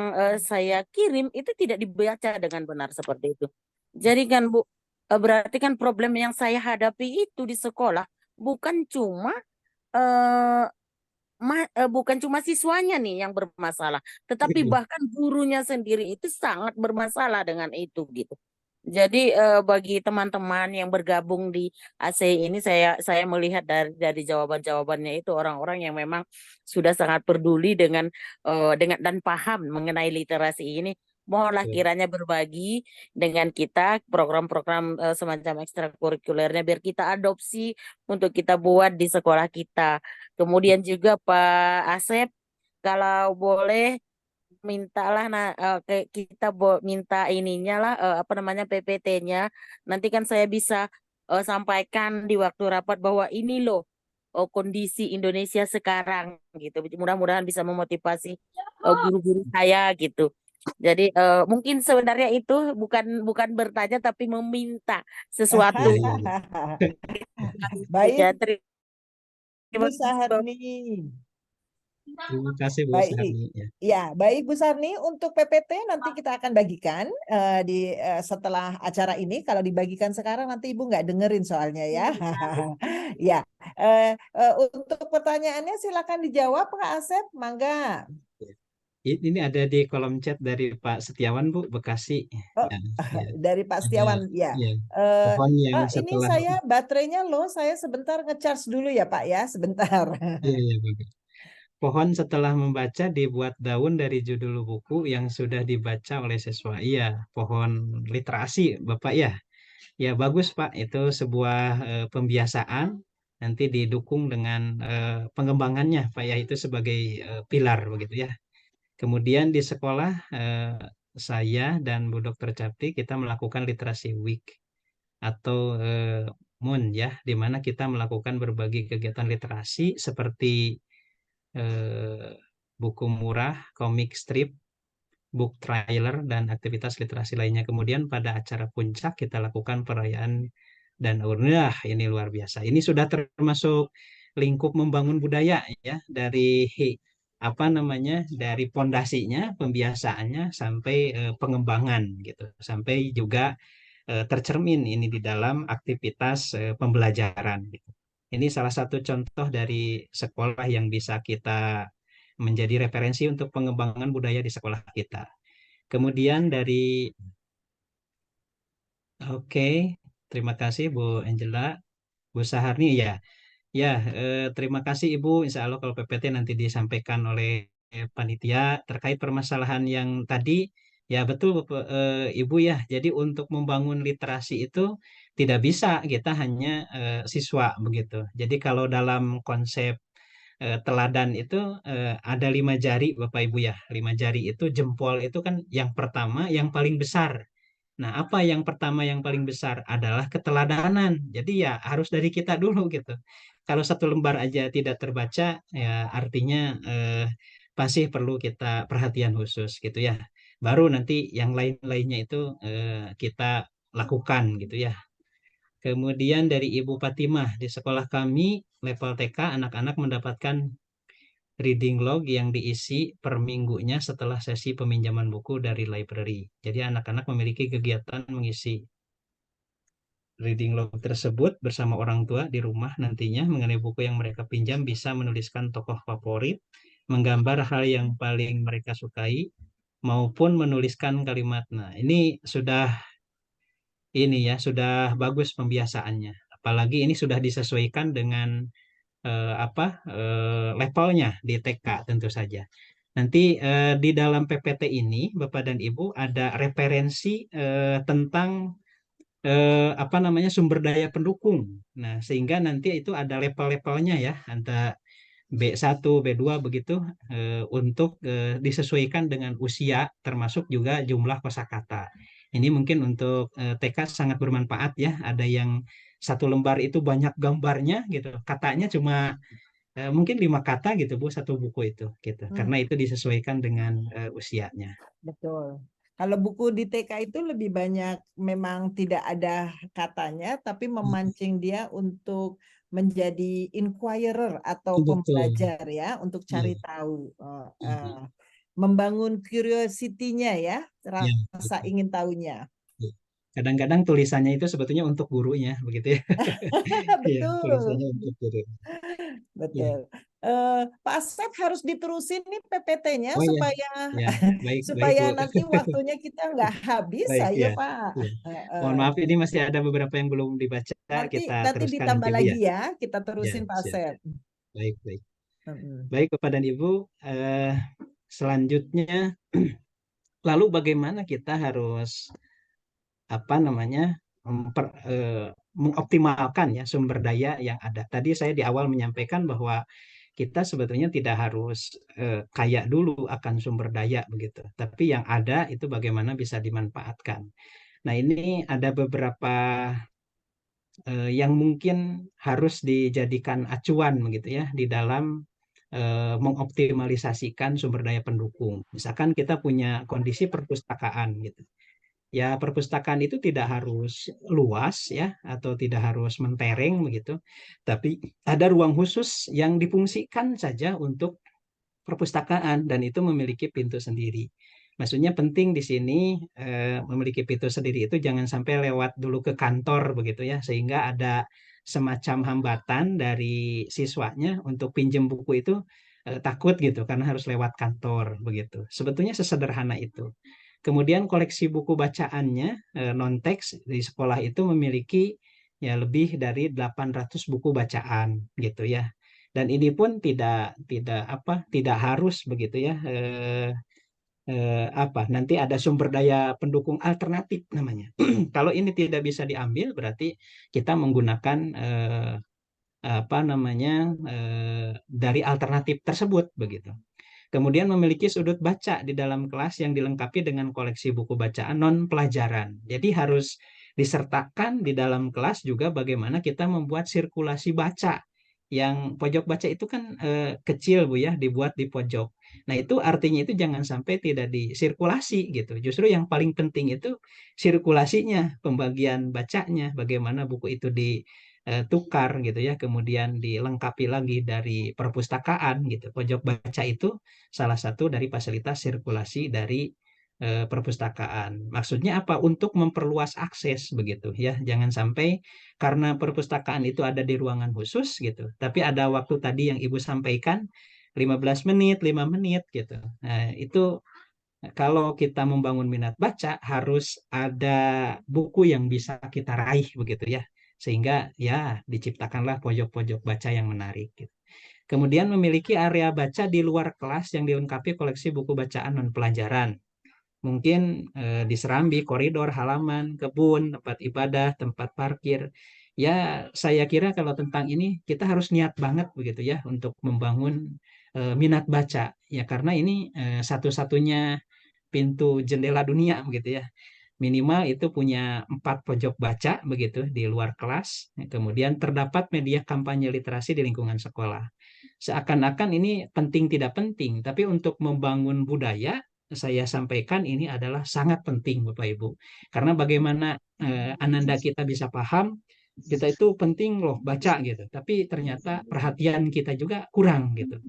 saya kirim itu tidak dibaca dengan benar seperti itu. Jadi kan Bu, berarti kan problem yang saya hadapi itu di sekolah bukan cuma eh, bukan cuma siswanya nih yang bermasalah, tetapi bahkan gurunya sendiri itu sangat bermasalah dengan itu gitu. Jadi bagi teman-teman yang bergabung di AC ini saya melihat dari jawaban-jawabannya itu orang-orang yang memang sudah sangat peduli dengan dan paham mengenai literasi ini. Mohonlah Betul. kiranya berbagi dengan kita program-program semacam ekstrakurikulernya biar kita adopsi untuk kita buat di sekolah kita. Kemudian juga Pak Asep, kalau boleh mintalah kita minta ininya lah apa namanya PPT-nya. Nanti kan saya bisa sampaikan di waktu rapat bahwa ini loh kondisi Indonesia sekarang gitu. Mudah-mudahan bisa memotivasi guru-guru saya gitu. Jadi mungkin sebenarnya itu bukan bukan bertanya tapi meminta sesuatu. Iya, iya, iya. Ya, Baik, terima Bu kasih. Saharni. Terima kasih Bu Baik, Sarni. Ya. ya, baik Bu Sarni. Untuk PPT nanti kita akan bagikan setelah acara ini. Kalau dibagikan sekarang nanti Ibu nggak dengerin soalnya ya. Ya, untuk pertanyaannya silakan dijawab Pak Asep, mangga. Ini ada di kolom chat dari Pak Setiawan Bu, Bekasi. Oh, Ya, ya. dari Pak Ada Setiawan, ya. ya, Eh, pohon yang ini setelah saya baterainya low, saya sebentar ngecharge dulu ya Pak ya, sebentar. iya, iya, bagus. Pohon setelah membaca dibuat daun dari judul buku yang sudah dibaca oleh siswa. Iya, pohon literasi Bapak ya. Ya bagus Pak, itu sebuah pembiasaan nanti didukung dengan pengembangannya Pak ya, itu sebagai pilar begitu ya. Kemudian di sekolah saya dan Bu Dokter Capti kita melakukan literasi week atau MUN ya, di mana kita melakukan berbagai kegiatan literasi seperti eh, buku murah, komik strip, book trailer, dan aktivitas literasi lainnya. Kemudian pada acara puncak kita lakukan perayaan dan nah ini luar biasa. Ini sudah termasuk lingkup membangun budaya ya, dari apa namanya, dari pondasinya, pembiasaannya sampai pengembangan gitu, sampai juga tercermin ini di dalam aktivitas pembelajaran gitu. Ini salah satu contoh dari sekolah yang bisa kita menjadi referensi untuk pengembangan budaya di sekolah kita. Kemudian dari oke, terima kasih Bu Angela, Bu Saharni ya. Ya, terima kasih Ibu. Insya Allah kalau PPT nanti disampaikan oleh panitia terkait permasalahan yang tadi, ya betul Ibu ya. Jadi untuk membangun literasi itu tidak bisa kita hanya siswa begitu. Jadi kalau dalam konsep teladan itu ada 5 jari Bapak Ibu ya. 5 jari itu jempol itu kan yang pertama, yang paling besar. Nah, apa yang pertama yang paling besar adalah keteladanan. Jadi ya harus dari kita dulu gitu. Kalau satu lembar aja tidak terbaca, ya artinya pasti perlu kita perhatian khusus gitu ya. Baru nanti yang lain-lainnya itu kita lakukan gitu ya. Kemudian dari Ibu Fatimah, di sekolah kami level TK anak-anak mendapatkan reading log yang diisi per minggunya setelah sesi peminjaman buku dari library. Jadi anak-anak memiliki kegiatan mengisi reading log tersebut bersama orang tua di rumah nantinya mengenai buku yang mereka pinjam, bisa menuliskan tokoh favorit, menggambar hal yang paling mereka sukai, maupun menuliskan kalimat. Nah, ini ya sudah bagus pembiasaannya. Apalagi ini sudah disesuaikan dengan levelnya di TK tentu saja. Nanti di dalam PPT ini Bapak dan Ibu ada referensi tentang apa namanya, sumber daya pendukung. Nah, sehingga nanti itu ada level-levelnya ya, antara B1, B2 begitu untuk disesuaikan dengan usia termasuk juga jumlah kosakata. Ini mungkin untuk TK sangat bermanfaat ya. Ada yang satu lembar itu banyak gambarnya gitu. Katanya cuma mungkin 5 kata gitu Bu, satu buku itu gitu. Karena itu disesuaikan dengan usianya. Betul. Kalau buku di TK itu lebih banyak memang tidak ada katanya, tapi memancing dia untuk menjadi inquirer atau Betul. pembelajar ya, untuk cari Iya. tahu, membangun curiosity-nya ya, Iya, rasa betul. ingin tahunya. Iya. Kadang-kadang tulisannya itu sebetulnya untuk gurunya begitu ya. Iya, Betul, tulisannya untuk guru. Iya. betul. Pak Asep harus diterusin nih PPT-nya Oh ya, supaya ya, baik, supaya Bu. nanti waktunya kita nggak habis Baik, aja ya, Pak. ya. Mohon maaf, ini masih ada beberapa yang belum dibaca. Nanti Kita nanti teruskan ditambah nanti, Bu, ya. lagi ya, kita Ya, terusin Pak siap. Asep. Baik, baik. Mm-mm. Baik, Bapak dan Ibu. Selanjutnya, lalu bagaimana kita harus apa namanya mengoptimalkan ya sumber daya yang ada. Tadi saya di awal menyampaikan bahwa kita sebetulnya tidak harus kaya dulu akan sumber daya begitu, tapi yang ada itu bagaimana bisa dimanfaatkan. Nah, ini ada beberapa yang mungkin harus dijadikan acuan begitu ya di dalam mengoptimalisasikan sumber daya pendukung. Misalkan kita punya kondisi perpustakaan gitu. Ya, perpustakaan itu tidak harus luas ya atau tidak harus mentereng begitu, tapi ada ruang khusus yang difungsikan saja untuk perpustakaan dan itu memiliki pintu sendiri. Maksudnya penting di sini memiliki pintu sendiri itu jangan sampai lewat dulu ke kantor begitu ya, sehingga ada semacam hambatan dari siswanya untuk pinjam buku itu takut gitu karena harus lewat kantor begitu. Sebetulnya sesederhana itu. Kemudian koleksi buku bacaannya non-teks di sekolah itu memiliki ya lebih dari 800 buku bacaan gitu ya. Dan ini pun tidak harus begitu ya nanti ada sumber daya pendukung alternatif namanya. Kalau ini tidak bisa diambil berarti kita menggunakan dari alternatif tersebut begitu. Kemudian memiliki sudut baca di dalam kelas yang dilengkapi dengan koleksi buku bacaan non pelajaran. Jadi harus disertakan di dalam kelas juga bagaimana kita membuat sirkulasi baca. Yang pojok baca itu kan kecil Bu ya, dibuat di pojok. Nah, itu artinya itu jangan sampai tidak disirkulasi gitu. Justru yang paling penting itu sirkulasinya, pembagian bacanya, bagaimana buku itu ditukar gitu ya, kemudian dilengkapi lagi dari perpustakaan gitu. Pojok baca itu salah satu dari fasilitas sirkulasi dari perpustakaan. Maksudnya apa? Untuk memperluas akses begitu ya. Jangan sampai karena perpustakaan itu ada di ruangan khusus gitu, tapi ada waktu tadi yang Ibu sampaikan 15 menit, 5 menit gitu. Nah, itu kalau kita membangun minat baca harus ada buku yang bisa kita raih begitu ya. Sehingga ya diciptakanlah pojok-pojok baca yang menarik gitu. Kemudian memiliki area baca di luar kelas yang dilengkapi koleksi buku bacaan non pelajaran. Mungkin di serambi, koridor, halaman, kebun, tempat ibadah, tempat parkir. Ya, saya kira kalau tentang ini kita harus niat banget begitu ya untuk membangun minat baca. Ya, karena ini satu-satunya pintu jendela dunia begitu ya. Minimal itu punya 4 pojok baca begitu di luar kelas. Kemudian terdapat media kampanye literasi di lingkungan sekolah. Seakan-akan ini penting tidak penting, tapi untuk membangun budaya saya sampaikan ini adalah sangat penting Bapak Ibu. Karena bagaimana Ananda kita bisa paham, kita itu penting loh baca gitu, tapi ternyata perhatian kita juga kurang gitu.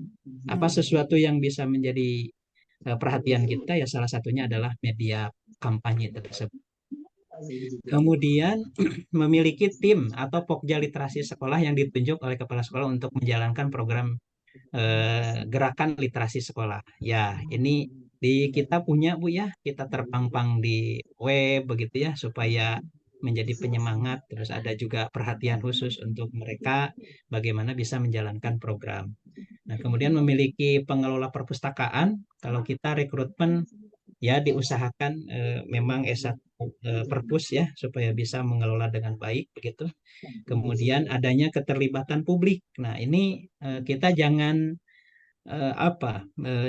Apa sesuatu yang bisa menjadi perhatian kita ya salah satunya adalah media kampanye tersebut. Kemudian memiliki tim atau pokja literasi sekolah yang ditunjuk oleh kepala sekolah untuk menjalankan program gerakan literasi sekolah. Ya, ini kita punya Bu ya, kita terpampang di web begitu ya supaya menjadi penyemangat. Terus ada juga perhatian khusus untuk mereka bagaimana bisa menjalankan program. Nah, kemudian memiliki pengelola perpustakaan. Kalau kita rekrutmen ya diusahakan memang S1 perpus ya supaya bisa mengelola dengan baik begitu. Kemudian adanya keterlibatan publik. Nah, ini kita jangan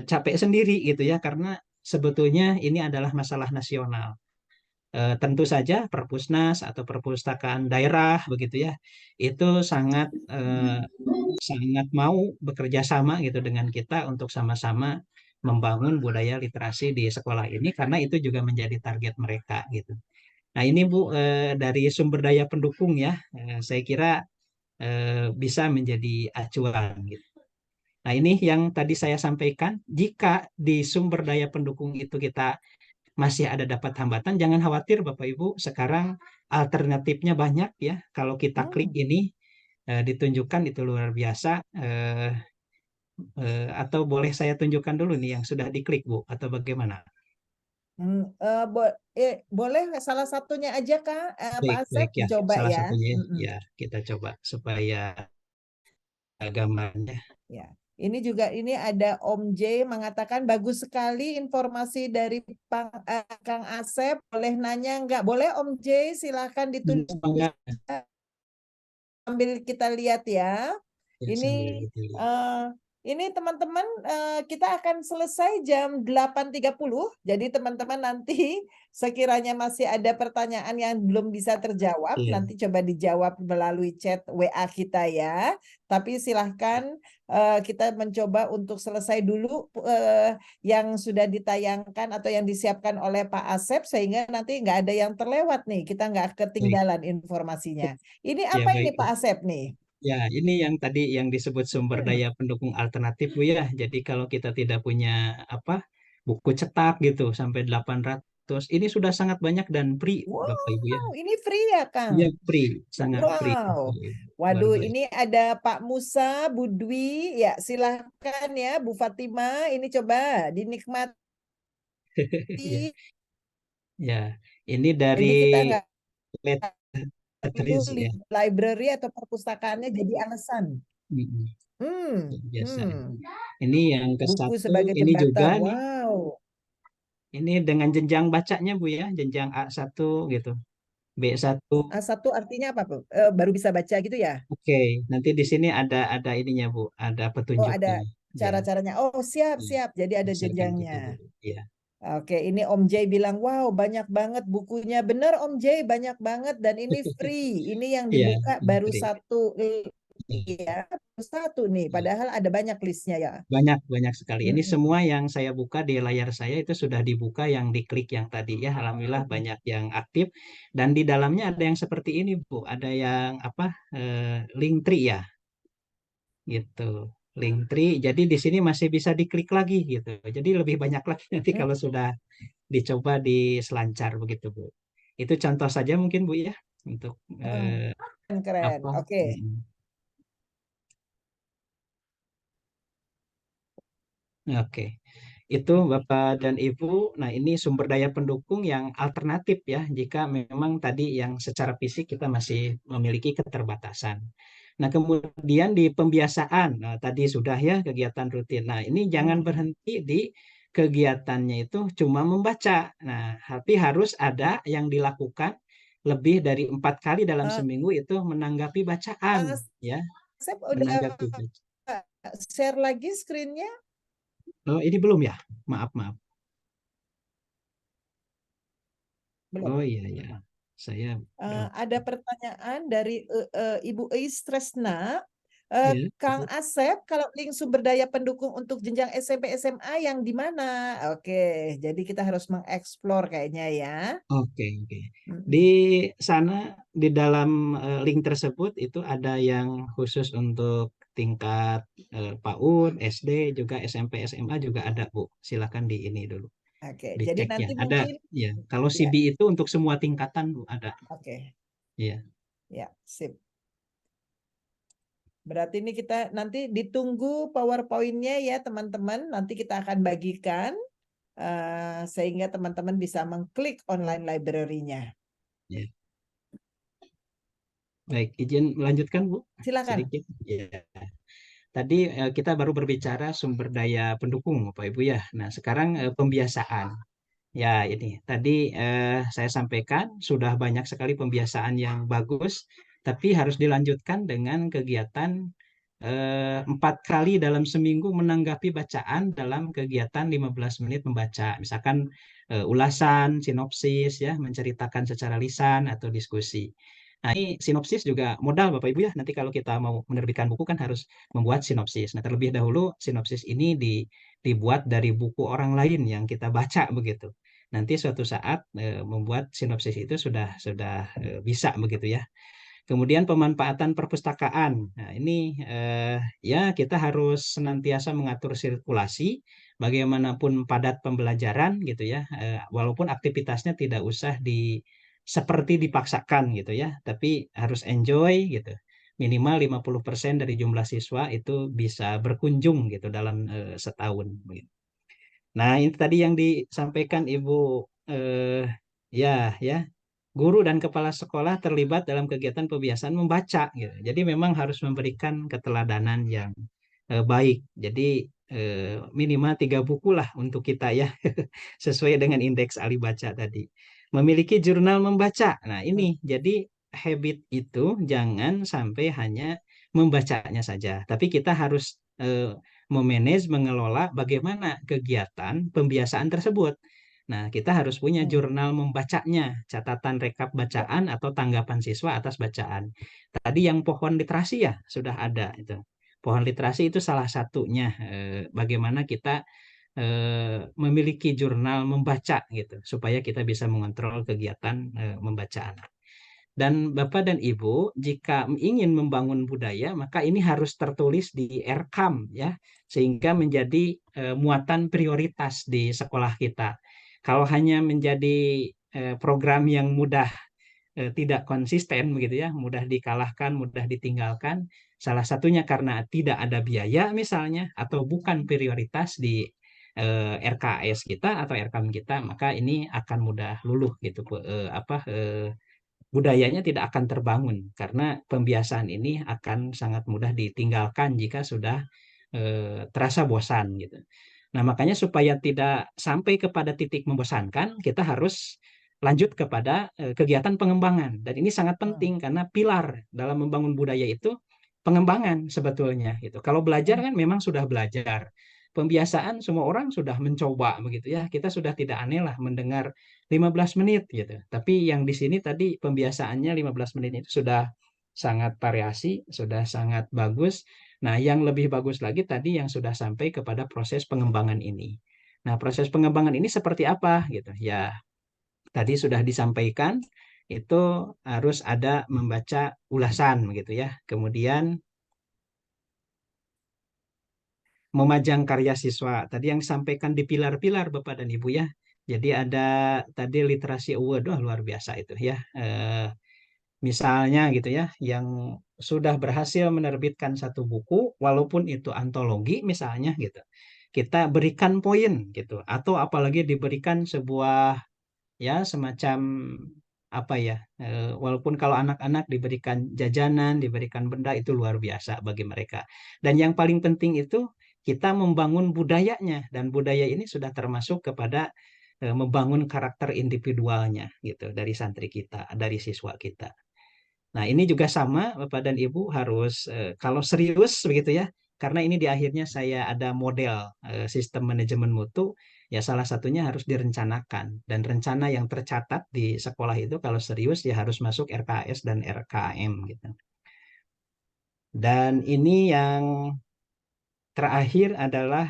capek sendiri gitu ya karena sebetulnya ini adalah masalah nasional. Tentu saja Perpusnas atau perpustakaan daerah begitu ya itu sangat mau bekerja sama gitu dengan kita untuk sama-sama membangun budaya literasi di sekolah ini karena itu juga menjadi target mereka gitu. Nah, ini Bu dari sumber daya pendukung ya saya kira bisa menjadi acuan gitu. Nah, ini yang tadi saya sampaikan, jika di sumber daya pendukung itu kita masih ada dapat hambatan, jangan khawatir Bapak Ibu, sekarang alternatifnya banyak ya. Kalau kita klik ini ditunjukkan itu luar biasa Atau boleh saya tunjukkan dulu nih yang sudah diklik, Bu, atau bagaimana? Boleh salah satunya aja Kak, Pak Asep Baik ya, dicoba salah ya. satunya Mm-mm. ya kita coba supaya gambarnya. Ya, ini juga ini ada Om J mengatakan bagus sekali informasi dari Kang Asep. Boleh nanya nggak? Boleh Om J, silahkan ditulis Enggak, sambil kita lihat ya. ya, Ini sambil kita lihat. ini teman-teman kita akan selesai jam 8.30. Jadi teman-teman nanti sekiranya masih ada pertanyaan yang belum bisa terjawab, Iya, nanti coba dijawab melalui chat WA kita ya. Tapi silahkan kita mencoba untuk selesai dulu yang sudah ditayangkan atau yang disiapkan oleh Pak Asep sehingga nanti nggak ada yang terlewat nih. Kita nggak baik. ketinggalan informasinya. Ini Ya, apa ini baik. Pak Asep nih? Ya, ini yang tadi yang disebut sumber daya pendukung alternatif, Bu ya. Jadi kalau kita tidak punya apa buku cetak gitu sampai 800, ini sudah sangat banyak dan free, Bapak Ibu ya. Wow, ini free ya, Kang? Iya, free, sangat free. Wow. Bapak Ibu. Luar Waduh, biasa. ini ada Pak Musa, Bu Dwi, ya silahkan ya, Bu Fatima, ini coba dinikmati. Ya, ya. Ini dari Jadi kita nggak perlu Letters ya. library atau perpustakaannya jadi alasan. Mm-mm. Hmm, Biasa. hmm. Ini yang ke Buku satu, sebagai ini juga jembatan. nih. Wow. Ini dengan jenjang bacanya, Bu ya, jenjang A1 gitu. B1. A1 artinya apa, Bu? Baru bisa baca gitu ya? Oke, nanti di sini ada ininya, Bu, ada Oh, petunjuknya. ada Ya, cara-caranya. Oh, siap, ya. siap. Jadi ada Berdasarkan kita jenjangnya. dulu. Ya, Oke, ini Om J bilang, wow banyak banget bukunya. Bener Om J, banyak banget. Dan ini free. Ini yang ya, dibuka ini baru free. satu Ya, ya. Baru satu nih, ya. padahal ada banyak listnya ya. Banyak sekali. Ini Mm-mm. semua yang saya buka di layar saya itu sudah dibuka yang diklik yang tadi ya. Alhamdulillah Mm-mm. banyak yang aktif dan di dalamnya ada yang seperti ini, Bu. Ada yang apa? Linktree ya, gitu. Linktree. Jadi di sini masih bisa diklik lagi gitu. Jadi lebih banyak lagi nanti Mm, kalau sudah dicoba diselancar begitu, Bu. Itu contoh saja mungkin, Bu ya, untuk Keren. apa? Oke. Oke. Itu Bapak dan Ibu, nah ini sumber daya pendukung yang alternatif ya, jika memang tadi yang secara fisik kita masih memiliki keterbatasan. Nah, kemudian di pembiasaan, nah, tadi sudah ya kegiatan rutin. Nah, ini jangan berhenti di kegiatannya itu cuma membaca. Nah, tapi harus ada yang dilakukan lebih dari 4 kali dalam Eh, seminggu itu menanggapi bacaan, Kang ya, Asep udah menanggapi bacaan. share lagi screen-nya? Oh, ini belum ya? Maaf. Belum. Oh iya ya, saya Ada pertanyaan dari Ibu Eis Tresna. ya. Kang Asep, kalau link sumber daya pendukung untuk jenjang SMP SMA yang di mana? Oke, jadi kita harus mengeksplor kayaknya ya. Oke. Di sana di dalam link tersebut itu ada yang khusus untuk tingkat PAUD, SD, juga SMP, SMA juga ada, Bu. Silakan di ini dulu, Oke, jadi dicek ya. nanti Ada mungkin ya. Kalau ya. CB itu untuk semua tingkatan, Bu, ada. Oke, Iya. ya, sip. Berarti ini kita nanti ditunggu PowerPoint-nya ya teman-teman. Nanti kita akan bagikan sehingga teman-teman bisa mengklik online library-nya. Ya. Baik, izin melanjutkan, Bu. Silakan. Sedikit. Ya. Tadi kita baru berbicara sumber daya pendukung, Bapak Ibu ya. Nah, sekarang pembiasaan. Ya, ini tadi saya sampaikan sudah banyak sekali pembiasaan yang bagus, tapi harus dilanjutkan dengan kegiatan 4 kali dalam seminggu menanggapi bacaan dalam kegiatan 15 menit membaca. Misalkan ulasan, sinopsis, ya, menceritakan secara lisan atau diskusi. Nah, ini sinopsis juga modal Bapak Ibu ya. Nanti kalau kita mau menerbitkan buku kan harus membuat sinopsis. Nah, terlebih dahulu sinopsis ini dibuat dari buku orang lain yang kita baca begitu. Nanti suatu saat membuat sinopsis itu sudah bisa begitu ya. Kemudian pemanfaatan perpustakaan. Nah, ini ya kita harus senantiasa mengatur sirkulasi bagaimanapun padat pembelajaran gitu ya. Walaupun aktivitasnya tidak usah seperti dipaksakan gitu ya, tapi harus enjoy gitu. minimal 50% dari jumlah siswa itu bisa berkunjung gitu dalam setahun. Nah, ini tadi yang disampaikan Ibu, ya, guru dan kepala sekolah terlibat dalam kegiatan pembiasaan membaca gitu. Jadi memang harus memberikan keteladanan yang baik. Jadi minimal 3 buku lah untuk kita ya, sesuai dengan indeks ahli baca tadi. Memiliki jurnal membaca. Nah, ini jadi habit itu jangan sampai hanya membacanya saja, tapi kita harus memanage, mengelola bagaimana kegiatan pembiasaan tersebut. Nah, kita harus punya jurnal membacanya, catatan rekap bacaan atau tanggapan siswa atas bacaan. Tadi yang pohon literasi ya sudah ada itu. Pohon literasi itu salah satunya bagaimana kita memiliki jurnal membaca gitu supaya kita bisa mengontrol kegiatan membaca anak. Dan Bapak dan Ibu, jika ingin membangun budaya, maka ini harus tertulis di RKAM ya, sehingga menjadi muatan prioritas di sekolah kita. Kalau hanya menjadi program yang mudah tidak konsisten begitu ya, mudah dikalahkan, mudah ditinggalkan, salah satunya karena tidak ada biaya misalnya atau bukan prioritas di RKS kita atau RKAM kita, maka ini akan mudah luluh gitu budayanya tidak akan terbangun karena pembiasaan ini akan sangat mudah ditinggalkan jika sudah terasa bosan gitu. Nah, makanya supaya tidak sampai kepada titik membosankan, kita harus lanjut kepada kegiatan pengembangan. Dan ini sangat penting karena pilar dalam membangun budaya itu pengembangan sebetulnya gitu. Kalau belajar kan memang sudah belajar. Pembiasaan semua orang sudah mencoba begitu ya. Kita sudah tidak aneh lah mendengar 15 menit gitu. Tapi yang di sini tadi pembiasaannya 15 menit itu sudah sangat variasi, sudah sangat bagus. Nah, yang lebih bagus lagi tadi yang sudah sampai kepada proses pengembangan ini. Nah, proses pengembangan ini seperti apa gitu. Ya, tadi sudah disampaikan itu harus ada membaca ulasan begitu ya. Kemudian memajang karya siswa. Tadi yang disampaikan di pilar-pilar Bapak dan Ibu ya. Jadi ada tadi literasi award, wah luar biasa itu ya. Misalnya gitu ya, yang sudah berhasil menerbitkan satu buku, walaupun itu antologi misalnya gitu. Kita berikan poin gitu, atau apalagi diberikan sebuah ya semacam apa ya, walaupun kalau anak-anak diberikan jajanan, diberikan benda itu luar biasa bagi mereka. Dan yang paling penting itu kita membangun budayanya dan budaya ini sudah termasuk kepada membangun karakter individualnya gitu dari santri kita, dari siswa kita. Nah, ini juga sama Bapak dan Ibu harus kalau serius begitu ya, karena ini di akhirnya saya ada model sistem manajemen mutu, ya salah satunya harus direncanakan. Dan rencana yang tercatat di sekolah itu kalau serius ya harus masuk RKS dan RKM gitu. Dan ini yang terakhir adalah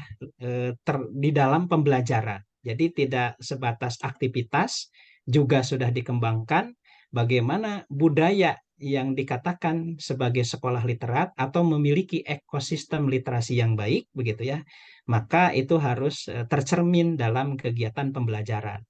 di dalam pembelajaran. Jadi tidak sebatas aktivitas, juga sudah dikembangkan bagaimana budaya yang dikatakan sebagai sekolah literat atau memiliki ekosistem literasi yang baik, begitu ya, maka itu harus tercermin dalam kegiatan pembelajaran.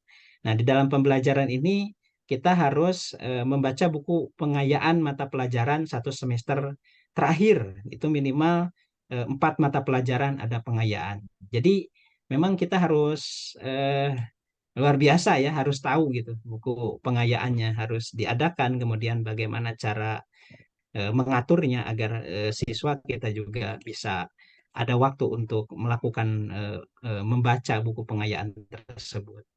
Nah, di dalam pembelajaran ini kita harus membaca buku pengayaan mata pelajaran satu semester terakhir, itu minimal 4 mata pelajaran ada pengayaan. Jadi memang kita harus luar biasa ya, harus tahu gitu buku pengayaannya harus diadakan, kemudian bagaimana cara mengaturnya agar siswa kita juga bisa ada waktu untuk melakukan membaca buku pengayaan tersebut.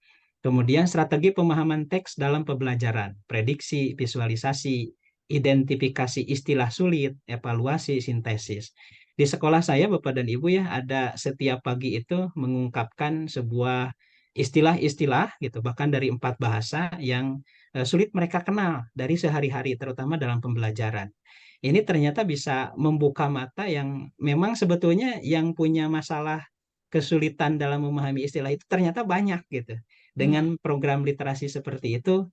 Kemudian strategi pemahaman teks dalam pembelajaran, prediksi, visualisasi, identifikasi istilah sulit, evaluasi, sintesis. Di sekolah saya, Bapak dan Ibu ya, ada setiap pagi itu mengungkapkan sebuah istilah-istilah gitu, bahkan dari 4 bahasa yang sulit mereka kenal dari sehari-hari, terutama dalam pembelajaran. Ini ternyata bisa membuka mata yang memang sebetulnya yang punya masalah kesulitan dalam memahami istilah itu ternyata banyak gitu. Dengan program literasi seperti itu,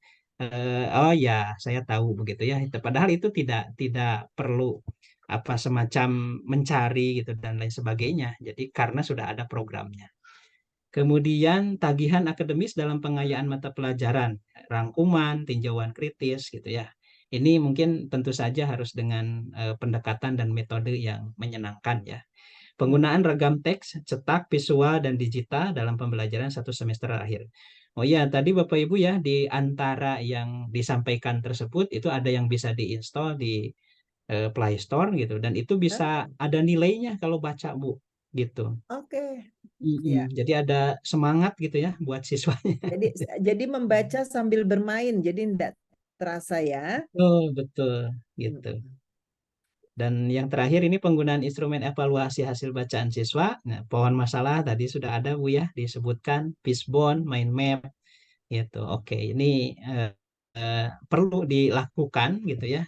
oh ya saya tahu begitu ya. Padahal itu tidak perlu apa semacam mencari gitu dan lain sebagainya. Jadi karena sudah ada programnya. Kemudian tagihan akademis dalam pengayaan mata pelajaran, rangkuman, tinjauan kritis gitu ya. Ini mungkin tentu saja harus dengan pendekatan dan metode yang menyenangkan ya. Penggunaan ragam teks, cetak, visual, dan digital dalam pembelajaran 1 semester akhir. Oh iya, tadi Bapak Ibu ya, di antara yang disampaikan tersebut itu ada yang bisa diinstal di Play Store gitu, dan itu bisa ada nilainya kalau baca Bu, gitu. Oke, ya. Jadi ada semangat gitu ya buat siswanya. Jadi membaca sambil bermain, jadi tidak terasa ya. Oh, betul, gitu. Dan yang terakhir ini penggunaan instrumen evaluasi hasil bacaan siswa. Nah, pohon masalah tadi sudah ada Bu ya, disebutkan Fishbone, mind map gitu. Oke, ini perlu dilakukan gitu ya.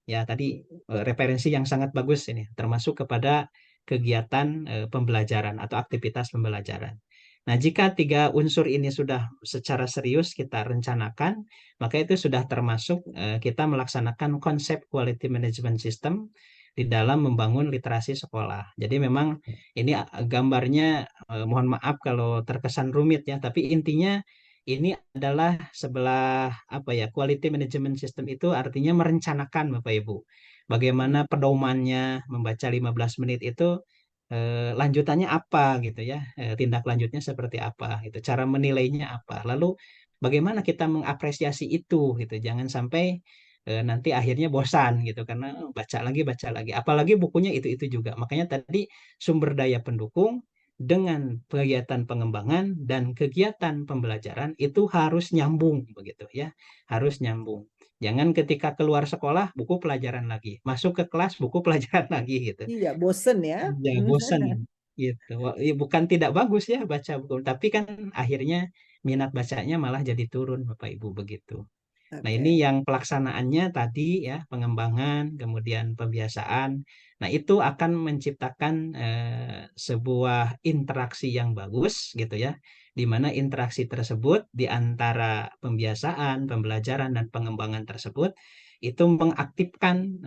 Ya, tadi referensi yang sangat bagus ini, termasuk kepada kegiatan pembelajaran atau aktivitas pembelajaran. Nah, jika 3 unsur ini sudah secara serius kita rencanakan, maka itu sudah termasuk kita melaksanakan konsep quality management system di dalam membangun literasi sekolah. Jadi memang ini gambarnya, mohon maaf kalau terkesan rumit ya, tapi intinya ini adalah sebelah apa ya, quality management system itu artinya merencanakan Bapak Ibu. Bagaimana pedomannya membaca 15 menit itu lanjutannya apa gitu ya, tindak lanjutnya seperti apa gitu, cara menilainya apa, lalu bagaimana kita mengapresiasi itu gitu, jangan sampai nanti akhirnya bosan gitu karena baca lagi, apalagi bukunya itu juga. Makanya tadi sumber daya pendukung dengan kegiatan pengembangan dan kegiatan pembelajaran itu harus nyambung begitu ya, harus nyambung. Jangan ketika keluar sekolah buku pelajaran lagi, masuk ke kelas buku pelajaran lagi gitu. Iya, bosen ya. Ya, bosan gitu. Ya, bukan tidak bagus ya baca buku, tapi kan akhirnya minat bacanya malah jadi turun Bapak Ibu begitu. Nah, ini Oke. yang pelaksanaannya tadi ya, pengembangan, kemudian pembiasaan. Nah, itu akan menciptakan sebuah interaksi yang bagus gitu ya, di mana interaksi tersebut di antara pembiasaan, pembelajaran, dan pengembangan tersebut itu mengaktifkan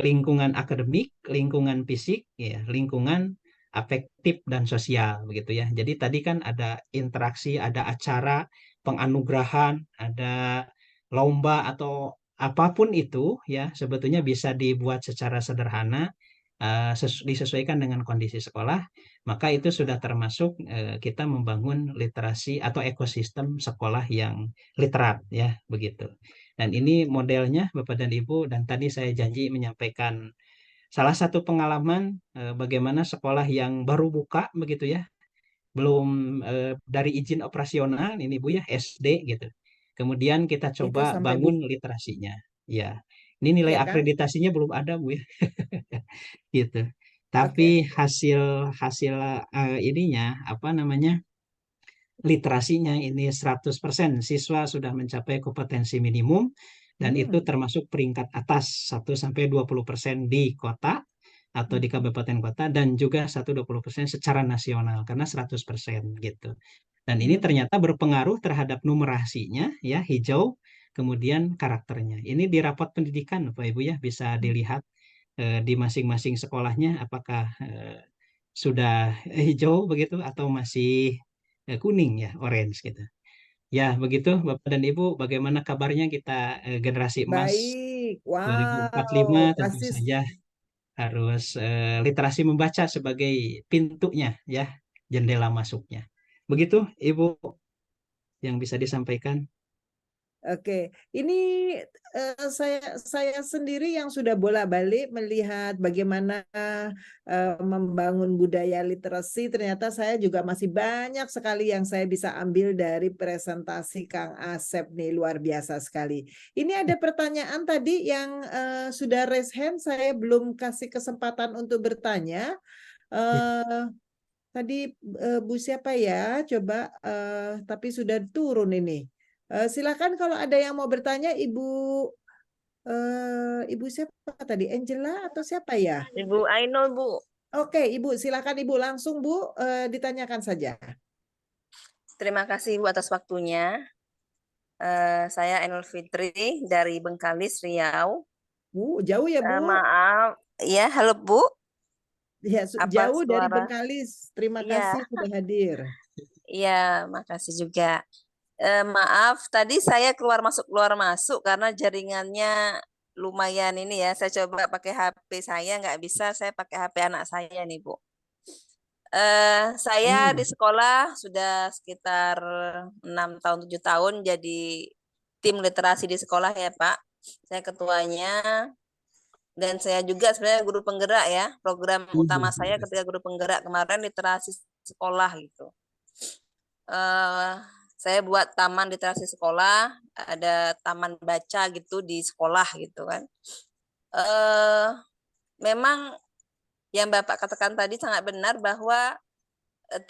lingkungan akademik, lingkungan fisik, ya, lingkungan afektif dan sosial begitu ya. Jadi tadi kan ada interaksi, ada acara penganugerahan, ada lomba atau apapun itu ya, sebetulnya bisa dibuat secara sederhana, disesuaikan dengan kondisi sekolah, maka itu sudah termasuk kita membangun literasi atau ekosistem sekolah yang literat ya, begitu. Dan ini modelnya Bapak dan Ibu, dan tadi saya janji menyampaikan salah satu pengalaman bagaimana sekolah yang baru buka begitu ya, belum dari izin operasional ini Bu ya, SD gitu. Kemudian kita Itu coba sampai bangun literasinya. Ya. Ini nilai ya kan? akreditasinya belum ada Bu ya, gitu. Oke. Tapi hasil hasil ininya apa namanya? Literasinya ini 100%, siswa sudah mencapai kompetensi minimum dan itu Hmm. termasuk peringkat atas 1-20% di kota atau di kabupaten kota, dan juga 1-20% secara nasional karena 100% gitu. Dan ini Hmm. ternyata berpengaruh terhadap numerasinya ya, hijau, kemudian karakternya. Ini di rapot pendidikan Bapak Ibu ya, bisa dilihat di masing-masing sekolahnya apakah sudah hijau begitu atau masih kuning ya, orange gitu. Ya, begitu Bapak dan Ibu, bagaimana kabarnya kita generasi emas Baik. 2045, Wow. tentu Kasih. saja harus literasi membaca sebagai pintunya ya, jendela masuknya. Begitu Ibu yang bisa disampaikan. Oke, ini saya sendiri yang sudah bolak-balik melihat bagaimana membangun budaya literasi. Ternyata saya juga masih banyak sekali yang saya bisa ambil dari presentasi Kang Asep nih, luar biasa sekali. Ini ada pertanyaan tadi yang sudah raise hand, saya belum kasih kesempatan untuk bertanya. Tadi Bu siapa ya? Coba, tapi sudah turun ini. Silakan kalau ada yang mau bertanya, Ibu siapa tadi? Angela atau siapa ya? Ibu Ainul, Bu. Oke, Ibu, silakan Ibu langsung Bu, ditanyakan saja. Terima kasih Bu atas waktunya. Saya Ainul Fitri dari Bengkalis, Riau. Bu, jauh ya Bu? Maaf, ya, halo Bu. Ya, Apa jauh dari suara? Bengkalis. Terima Iya. kasih sudah hadir. Iya, makasih juga. Maaf, tadi saya keluar masuk karena jaringannya lumayan ini ya. Saya coba pakai HP saya, nggak bisa. Saya pakai HP anak saya nih, Bu. Saya di sekolah sudah sekitar 6 tahun, 7 tahun jadi tim literasi di sekolah ya, Pak. Saya ketuanya dan saya juga sebenarnya guru penggerak ya. Program utama saya ketika guru penggerak kemarin literasi sekolah gitu. Saya buat taman literasi sekolah, ada taman baca gitu di sekolah gitu kan. Memang yang Bapak katakan tadi sangat benar bahwa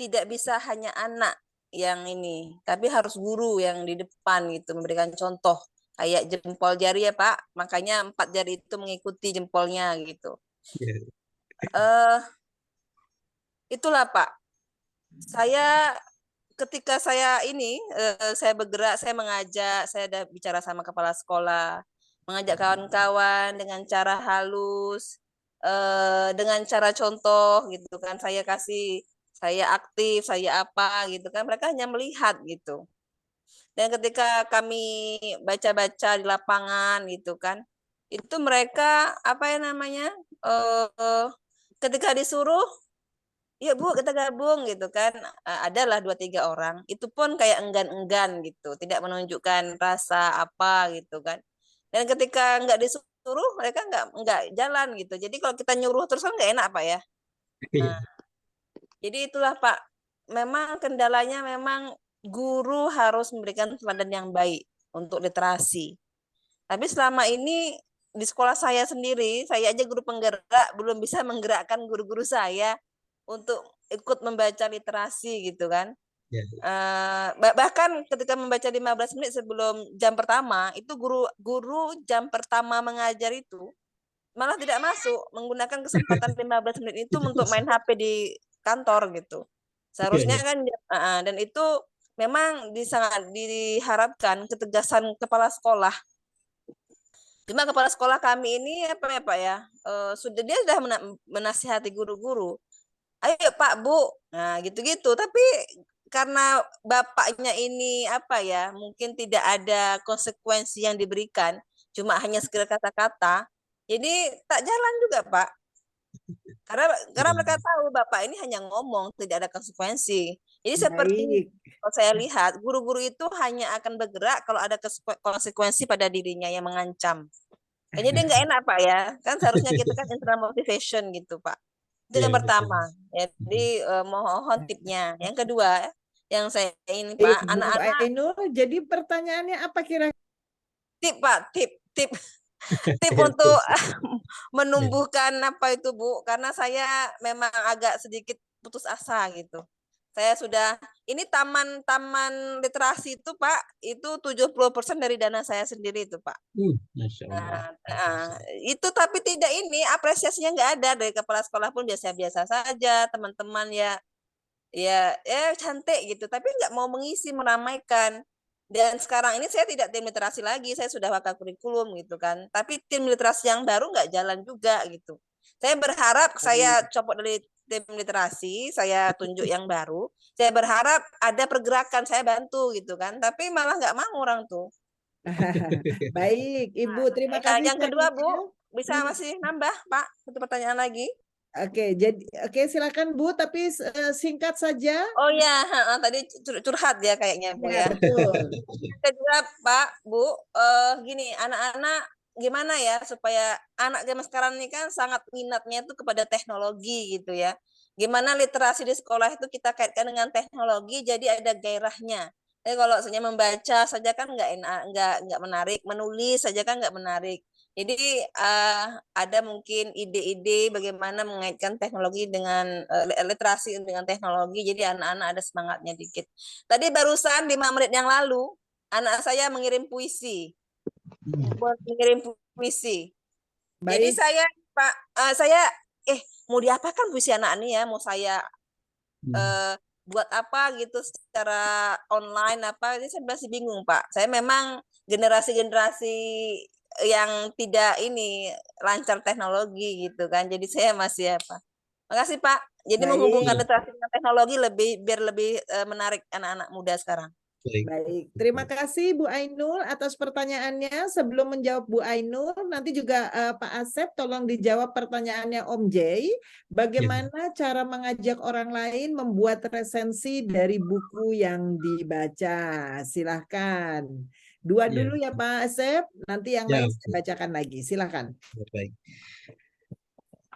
tidak bisa hanya anak yang ini, tapi harus guru yang di depan gitu memberikan contoh kayak jempol jari ya Pak, makanya 4 jari itu mengikuti jempolnya gitu. Itulah Pak, saya ketika saya ini saya bergerak, saya mengajak, saya ada bicara sama kepala sekolah, mengajak kawan-kawan dengan cara halus, dengan cara contoh gitu kan, saya kasih, saya aktif, saya apa gitu kan, mereka hanya melihat gitu. Dan ketika kami baca-baca di lapangan gitu kan, itu mereka apa ya namanya, ketika disuruh ya Bu, kita gabung gitu kan. Adalah 2-3 orang. Itu pun kayak enggan-enggan gitu, tidak menunjukkan rasa apa gitu kan. Dan ketika nggak disuruh, mereka nggak jalan gitu. Jadi kalau kita nyuruh terus kan nggak enak Pak ya. Nah, jadi itulah Pak. Memang kendalanya memang guru harus memberikan teladan yang baik untuk literasi. Tapi selama ini di sekolah saya sendiri, saya aja guru penggerak belum bisa menggerakkan guru-guru saya untuk ikut membaca literasi gitu kan. Bahkan ketika membaca 15 menit sebelum jam pertama, itu guru jam pertama mengajar itu malah tidak masuk, menggunakan kesempatan 15 menit itu untuk main HP di kantor gitu. Seharusnya kan dan itu memang sangat diharapkan ketegasan kepala sekolah. Cuma kepala sekolah kami ini apa ya Pak ya, dia sudah menasihati guru-guru, ayo Pak Bu, nah gitu-gitu. Tapi karena bapaknya ini apa ya, mungkin tidak ada konsekuensi yang diberikan, cuma hanya sekedar kata-kata, jadi tak jalan juga Pak. Karena mereka tahu bapak ini hanya ngomong, tidak ada konsekuensi. Jadi seperti kalau saya lihat, guru-guru itu hanya akan bergerak kalau ada konsekuensi pada dirinya yang mengancam. Kayaknya dia nggak enak Pak ya, kan seharusnya kita kan internal motivation gitu Pak. Itu yang pertama. Jadi mohon tipnya. Yang kedua, yang saya ini Pak, anak-anak. Jadi pertanyaannya apa kira-kira? Tip Pak, tip untuk menumbuhkan apa itu Bu, karena saya memang agak sedikit putus asa gitu. Saya sudah, ini taman literasi itu Pak, itu 70% dari dana saya sendiri itu Pak. Itu tapi tidak ini, apresiasinya nggak ada dari kepala sekolah pun biasa-biasa saja, teman-teman ya cantik gitu, tapi nggak mau mengisi, meramaikan. Dan sekarang ini saya tidak tim literasi lagi, saya sudah wakil kurikulum gitu kan. Tapi tim literasi yang baru nggak jalan juga gitu. Saya berharap saya copot dari tim literasi, saya tunjuk yang baru. Saya berharap ada pergerakan, saya bantu gitu kan. Tapi malah nggak mau orang tuh. Baik, Ibu, terima kasih. Yang kedua Bu, bisa masih nambah Pak, satu pertanyaan lagi. Oke, silakan Bu, tapi singkat saja. Oh ya, tadi curhat ya kayaknya Bu ya. Betul. Kedua Pak, Bu, gini, anak-anak gimana ya supaya anak zaman sekarang ini kan sangat minatnya itu kepada teknologi gitu ya. Gimana literasi di sekolah itu kita kaitkan dengan teknologi jadi ada gairahnya. Jadi kalau misalnya membaca saja kan nggak menarik, menulis saja kan nggak menarik. Jadi ada mungkin ide-ide bagaimana mengaitkan teknologi dengan literasi dengan teknologi. Jadi anak-anak ada semangatnya dikit. Tadi barusan 5 menit yang lalu anak saya mengirim puisi. Jadi saya Pak, mau diapakan puisi anak ini ya? Mau saya buat apa gitu secara online apa? Jadi saya masih bingung Pak. Saya memang generasi yang tidak ini lancar teknologi gitu kan. Jadi saya masih apa. Makasih Pak. Jadi menghubungkan literasi dengan teknologi biar lebih menarik anak-anak muda sekarang. Baik. Baik, terima kasih Bu Ainul atas pertanyaannya. Sebelum menjawab Bu Ainul, nanti juga Pak Asep tolong dijawab pertanyaannya Om Jay. Bagaimana cara mengajak orang lain membuat resensi dari buku yang dibaca? Silahkan. Dua Ya, dulu ya Pak Asep, nanti yang ya, lain saya bacakan lagi. Silahkan. baik.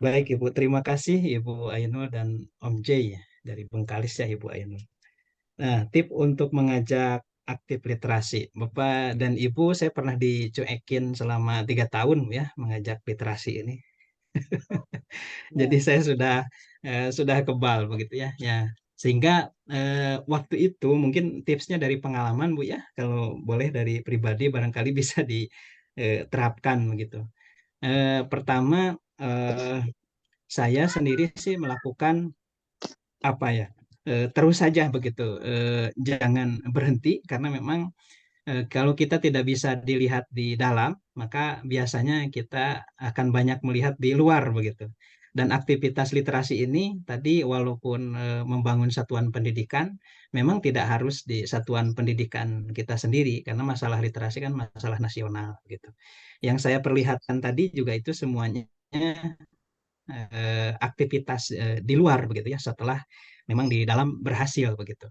Baik, Ibu. Terima kasih Ibu Ainul dan Om Jay ya, dari Bengkalis ya Ibu Ainul. Nah, tip untuk mengajak aktif literasi. Bapak dan Ibu, saya pernah dicuekin selama 3 tahun ya, mengajak literasi ini. Jadi Ya. saya sudah kebal begitu ya. Ya, sehingga waktu itu mungkin tipsnya dari pengalaman Bu ya, kalau boleh dari pribadi barangkali bisa diterapkan begitu. Pertama, saya sendiri sih melakukan apa ya? Terus saja begitu, jangan berhenti karena memang kalau kita tidak bisa dilihat di dalam, maka biasanya kita akan banyak melihat di luar begitu. Dan aktivitas literasi ini tadi walaupun membangun satuan pendidikan, memang tidak harus di satuan pendidikan kita sendiri karena masalah literasi kan masalah nasional gitu. Yang saya perlihatkan tadi juga itu semuanya aktivitas di luar begitu ya setelah memang di dalam berhasil begitu.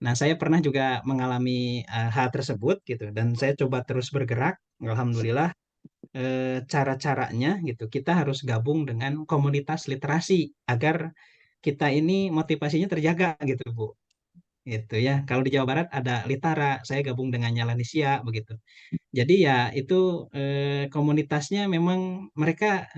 Nah, saya pernah juga mengalami hal tersebut gitu dan saya coba terus bergerak. Alhamdulillah cara-caranya gitu kita harus gabung dengan komunitas literasi agar kita ini motivasinya terjaga gitu, Bu. Gitu ya. Kalau di Jawa Barat ada Litara, saya gabung dengan Nyalanesia begitu. Jadi ya itu komunitasnya memang mereka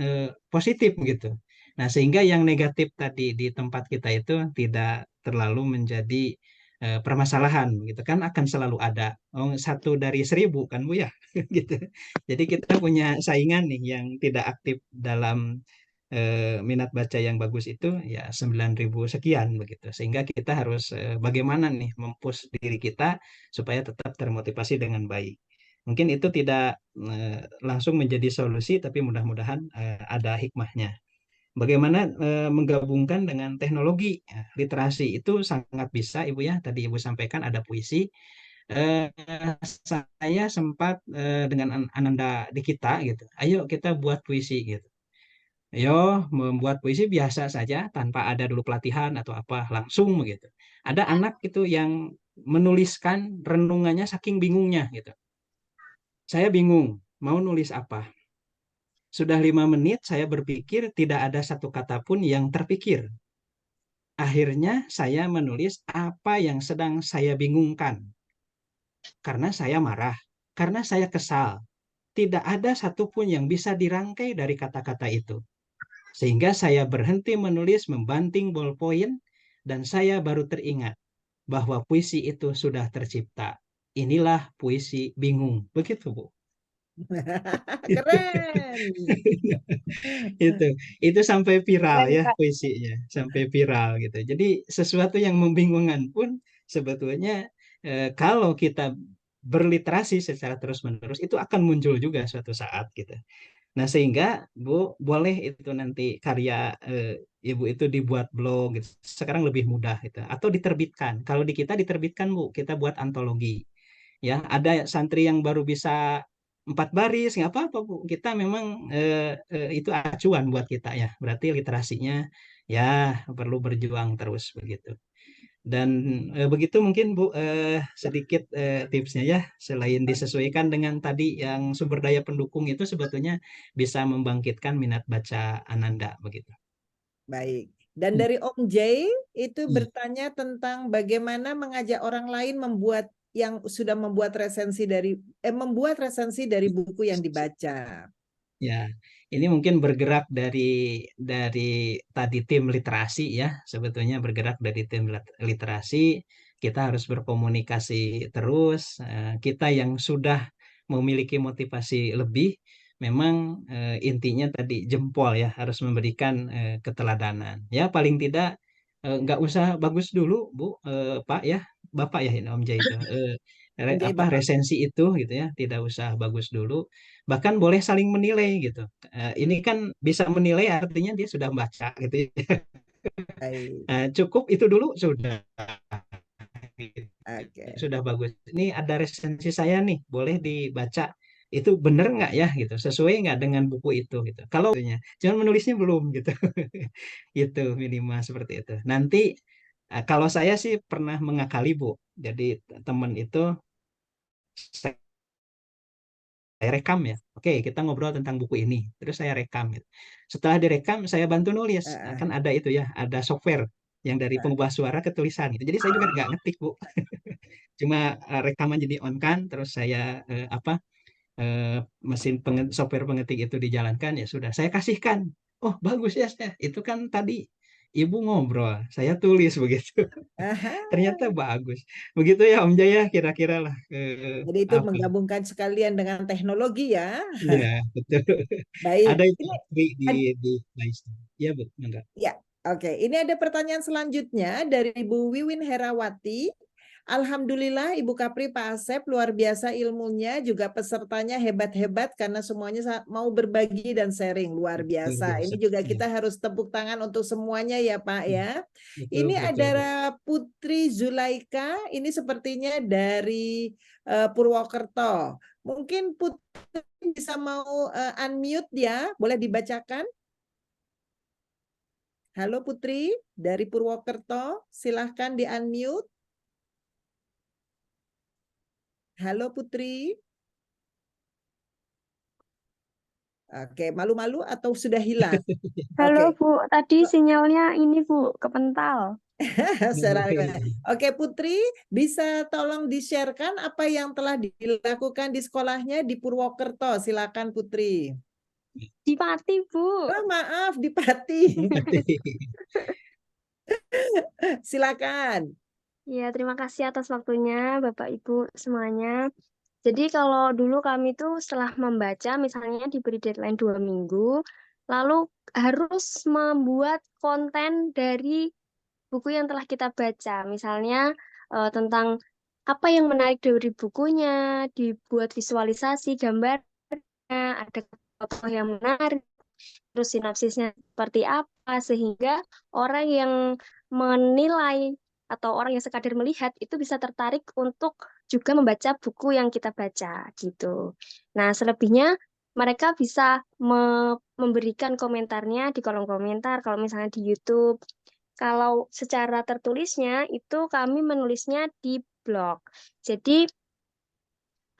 positif gitu. Nah, sehingga yang negatif tadi di tempat kita itu tidak terlalu menjadi permasalahan gitu kan akan selalu ada. Oh, 1 dari 1000 kan Bu ya gitu. Jadi kita punya saingan nih yang tidak aktif dalam minat baca yang bagus itu ya 9.000 sekian begitu. Sehingga kita harus bagaimana nih mempush diri kita supaya tetap termotivasi dengan baik. Mungkin itu tidak langsung menjadi solusi, tapi mudah-mudahan ada hikmahnya. Bagaimana menggabungkan dengan teknologi literasi itu sangat bisa, Ibu ya. Tadi Ibu sampaikan ada puisi. Eh, saya sempat dengan Ananda Dikita gitu. Ayo kita buat puisi gitu. Ayo membuat puisi biasa saja tanpa ada dulu pelatihan atau apa langsung begitu. Ada anak itu yang menuliskan renungannya saking bingungnya gitu. Saya bingung mau nulis apa. Sudah 5 menit saya berpikir tidak ada satu kata pun yang terpikir. Akhirnya saya menulis apa yang sedang saya bingungkan. Karena saya marah, karena saya kesal. Tidak ada satupun yang bisa dirangkai dari kata-kata itu. Sehingga saya berhenti menulis membanting ballpoint dan saya baru teringat bahwa puisi itu sudah tercipta. Inilah puisi bingung. Begitu, Bu. Keren. itu itu sampai viral Keren, ya Kak. puisinya sampai viral gitu jadi sesuatu yang membingungkan pun sebetulnya kalau kita berliterasi secara terus-menerus itu akan muncul juga suatu saat gitu. Nah sehingga Bu boleh itu nanti karya Ibu itu dibuat blog gitu. Sekarang lebih mudah gitu atau diterbitkan. Kalau di kita diterbitkan Bu kita buat antologi ya ada santri yang baru bisa 4 baris nggak apa-apa Bu kita memang itu acuan buat kita ya berarti literasinya ya perlu berjuang terus begitu dan begitu mungkin Bu sedikit tipsnya ya selain disesuaikan dengan tadi yang sumber daya pendukung itu sebetulnya bisa membangkitkan minat baca Ananda begitu. Baik. Dan Hmm. dari Om Jay itu Hmm. bertanya tentang bagaimana mengajak orang lain membuat yang sudah membuat resensi dari buku yang dibaca. Ya, ini mungkin bergerak dari tadi tim literasi ya, sebetulnya bergerak dari tim literasi, kita harus berkomunikasi terus. Kita yang sudah memiliki motivasi lebih, memang intinya tadi jempol ya, harus memberikan keteladanan. Ya, paling tidak nggak usah bagus dulu, Bu, Pak ya, Bapak ya ini Om Jai itu. Om Jay Bapak. Resensi itu gitu ya, tidak usah bagus dulu bahkan boleh saling menilai gitu. Ini kan bisa menilai artinya dia sudah baca gitu ya. Baik. Cukup itu dulu sudah. Oke. Sudah bagus. Ini ada resensi saya nih, boleh dibaca. Itu bener nggak ya gitu, sesuai nggak dengan buku itu gitu. Kalau cuman menulisnya belum gitu, itu minimal seperti itu. Nanti kalau saya sih pernah mengakali Bu. Jadi teman itu saya rekam ya. Oke, kita ngobrol tentang buku ini. Terus saya rekam gitu. Setelah direkam, saya bantu nulis. Nah, kan ada itu ya, ada software yang dari pengubah suara ke tulisan gitu. Jadi saya juga nggak ngetik Bu. Cuma rekaman jadi on kan, terus saya mesin software pengetik itu dijalankan ya sudah. Saya kasihkan. Oh bagus ya, itu kan tadi Ibu ngobrol, saya tulis begitu. Aha. Ternyata bagus. Begitu ya Om Jaya kira-kira lah. Jadi itu Apa? menggabungkan sekalian dengan teknologi ya. Iya, betul. Baik. Ada itu Ini di Play Store. Iya, Bu. Enggak. ya, oke. Ini ada pertanyaan selanjutnya dari Ibu Wiwin Herawati. Alhamdulillah Ibu Kapri, Pak Asep, luar biasa ilmunya, juga pesertanya hebat-hebat karena semuanya mau berbagi dan sharing, luar Luar biasa. Ini biasa. juga Iya. kita harus tepuk tangan untuk semuanya ya Pak ya. Betul, Ini betul, ada Bu. Putri Zulaika, ini sepertinya dari Purwokerto. Mungkin Putri bisa mau unmute ya, boleh dibacakan? Halo Putri dari Purwokerto, silahkan di-unmute. Halo Putri. Oke, malu-malu atau sudah hilang? Halo Oke. Bu, tadi sinyalnya ini Bu, kepental. Oke Putri, bisa tolong di-sharekan apa yang telah dilakukan di sekolahnya di Purwokerto. Silakan Putri. Di Pati Bu. Oh, maaf, di Pati. Silakan. Ya, terima kasih atas waktunya Bapak Ibu semuanya. Jadi kalau dulu kami tuh setelah membaca, misalnya diberi deadline 2 minggu, lalu harus membuat konten dari buku yang telah kita baca. Misalnya tentang apa yang menarik dari bukunya, dibuat visualisasi, gambarnya, ada tokoh yang menarik, terus sinopsisnya seperti apa, sehingga orang yang menilai atau orang yang sekadar melihat itu bisa tertarik untuk juga membaca buku yang kita baca gitu. Nah, selebihnya mereka bisa memberikan komentarnya di kolom komentar kalau misalnya di YouTube. Kalau secara tertulisnya itu kami menulisnya di blog. Jadi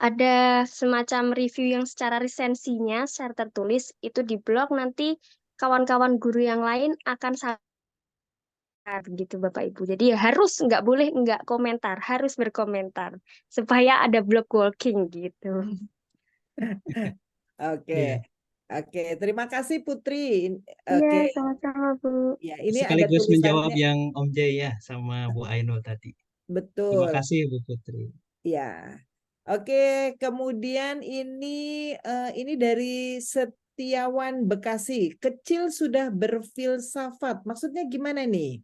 ada semacam review yang secara resensinya secara tertulis itu di blog, nanti kawan-kawan guru yang lain akan begitu Bapak Ibu. Jadi ya harus nggak boleh nggak komentar, harus berkomentar supaya ada blog walking gitu. Oke. Iya. Oke, terima kasih Putri. Iya, Oke. sama-sama Bu. Ya, ini ada Sekaligus menjawab tulisannya. yang Om Jaya sama Bu Ainul tadi. Terima Betul. kasih Bu Putri. Ya. Oke, kemudian ini dari Setiawan Bekasi. Kecil sudah berfilsafat. Maksudnya gimana nih?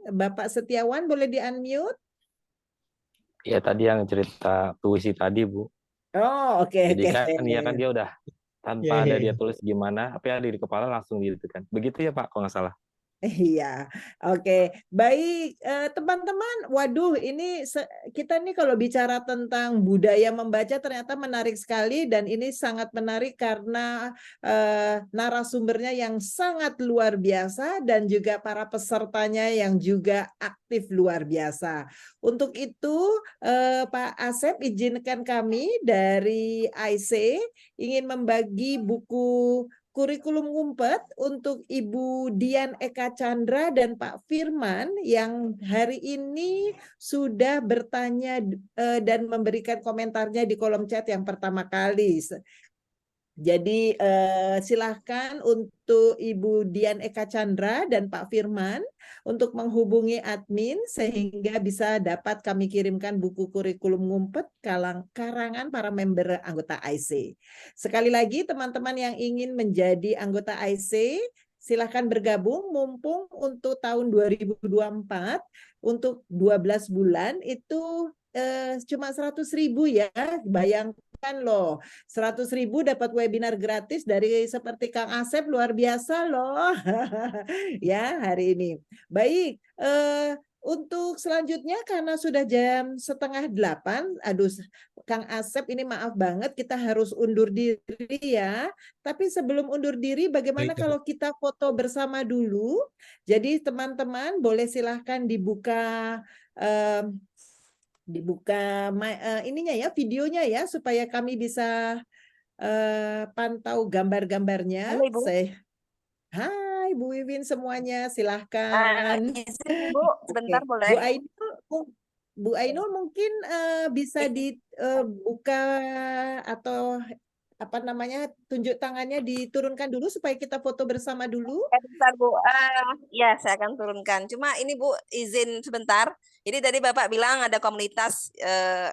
Bapak Setiawan boleh di-unmute? Ya tadi yang cerita puisi tadi Bu. Oh, oke. Jadi kan dia udah tanpa ada dia tulis gimana, apa yang ada di kepala langsung gitu kan. Begitu ya Pak kalau nggak salah. Iya, oke. Baik, teman-teman. Waduh, ini kita nih kalau bicara tentang budaya membaca ternyata menarik sekali, dan ini sangat menarik karena narasumbernya yang sangat luar biasa dan juga para pesertanya yang juga aktif luar biasa. Untuk itu, Pak Asep, izinkan kami dari IC ingin membagi buku Kurikulum Ngumpet untuk Ibu Dian Eka Chandra dan Pak Firman yang hari ini sudah bertanya dan memberikan komentarnya di kolom chat yang pertama kali. Jadi silahkan untuk Ibu Dian Eka Chandra dan Pak Firman untuk menghubungi admin sehingga bisa dapat kami kirimkan buku kurikulum ngumpet karangan para member anggota IC. Sekali lagi teman-teman yang ingin menjadi anggota IC, silahkan bergabung mumpung untuk tahun 2024 untuk 12 bulan itu cuma 100.000 ya, bayangkan loh, 100.000 dapat webinar gratis dari seperti Kang Asep, luar biasa loh. Ya hari ini. Baik, untuk selanjutnya karena sudah jam 7:30, aduh Kang Asep ini maaf banget kita harus undur diri ya. Tapi sebelum undur diri bagaimana Baik, kalau kita foto bersama dulu? Jadi teman-teman boleh silahkan dibuka ininya ya, videonya ya supaya kami bisa pantau gambar-gambarnya. Halo Ibu. Hai Bu Wiwin semuanya, silahkan. Izin Bu, sebentar Oke. boleh? Bu Ainul mungkin bisa dibuka atau apa namanya tunjuk tangannya diturunkan dulu supaya kita foto bersama dulu. Bentar Bu, ya saya akan turunkan. Cuma ini Bu izin sebentar. Jadi tadi Bapak bilang ada komunitas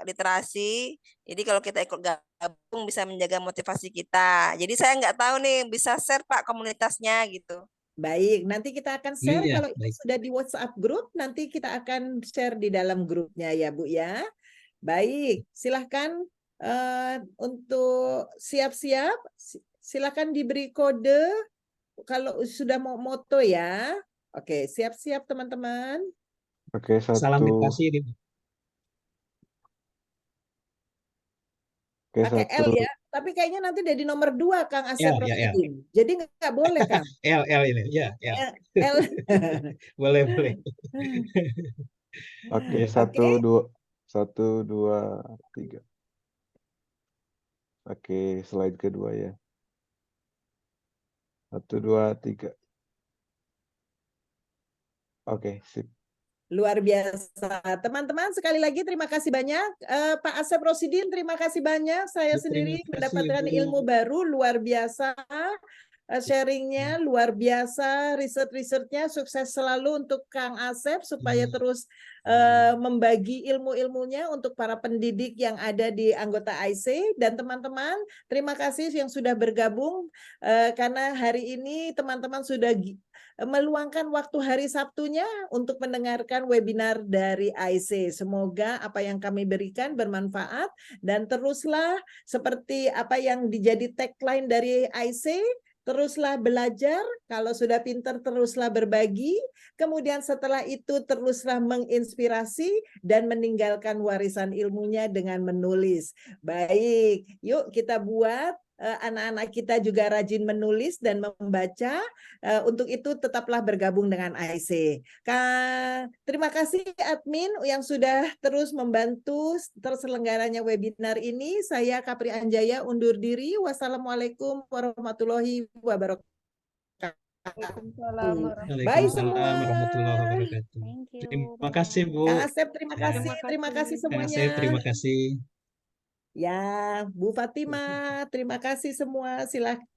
literasi. Jadi kalau kita ikut gabung bisa menjaga motivasi kita. Jadi saya nggak tahu nih bisa share Pak komunitasnya gitu. Baik, nanti kita akan share Iya, kalau itu baik. sudah di WhatsApp grup, nanti kita akan share di dalam grupnya ya Bu ya. Baik, silahkan untuk siap-siap, silahkan diberi kode kalau sudah mau moto ya. Oke, siap-siap teman-teman. Oke, Salam satu. literasi. Oke, Pakai L satu. ya, tapi kayaknya nanti jadi nomor 2 Kang Asep L, ya, L. Rosidin. Jadi nggak boleh Kang. L ini, ya, L. L. Boleh, boleh. Oke, Oke. 1, 2, 3. Oke, slide kedua ya. 1, 2, 3. Oke, sip. Luar biasa. Teman-teman sekali lagi terima kasih banyak. Pak Asep Rosidin terima kasih banyak. Saya sendiri Terima kasih, mendapatkan Ibu. ilmu baru luar biasa. Sharingnya luar biasa, riset-risetnya sukses selalu untuk Kang Asep supaya terus membagi ilmu-ilmunya untuk para pendidik yang ada di anggota IC. Dan teman-teman terima kasih yang sudah bergabung karena hari ini teman-teman sudah meluangkan waktu hari Sabtunya untuk mendengarkan webinar dari IC. Semoga apa yang kami berikan bermanfaat dan teruslah seperti apa yang dijadi tagline dari IC, teruslah belajar, kalau sudah pintar teruslah berbagi, kemudian setelah itu teruslah menginspirasi dan meninggalkan warisan ilmunya dengan menulis. Baik, yuk kita buat anak-anak kita juga rajin menulis dan membaca. Untuk itu tetaplah bergabung dengan IC. Terima kasih admin yang sudah terus membantu terselenggaranya webinar ini. Saya Kapri Anjaya undur diri. Wassalamualaikum warahmatullahi wabarakatuh. Waalaikumsalam Bye Waalaikumsalam semua. warahmatullahi wabarakatuh. Thank you. Terima kasih, Bu. Kang Asep terima Ya, kasih. Terima kasih Kang semuanya. Asep, terima kasih. Ya, Bu Fatimah, terima kasih semua. Silakan.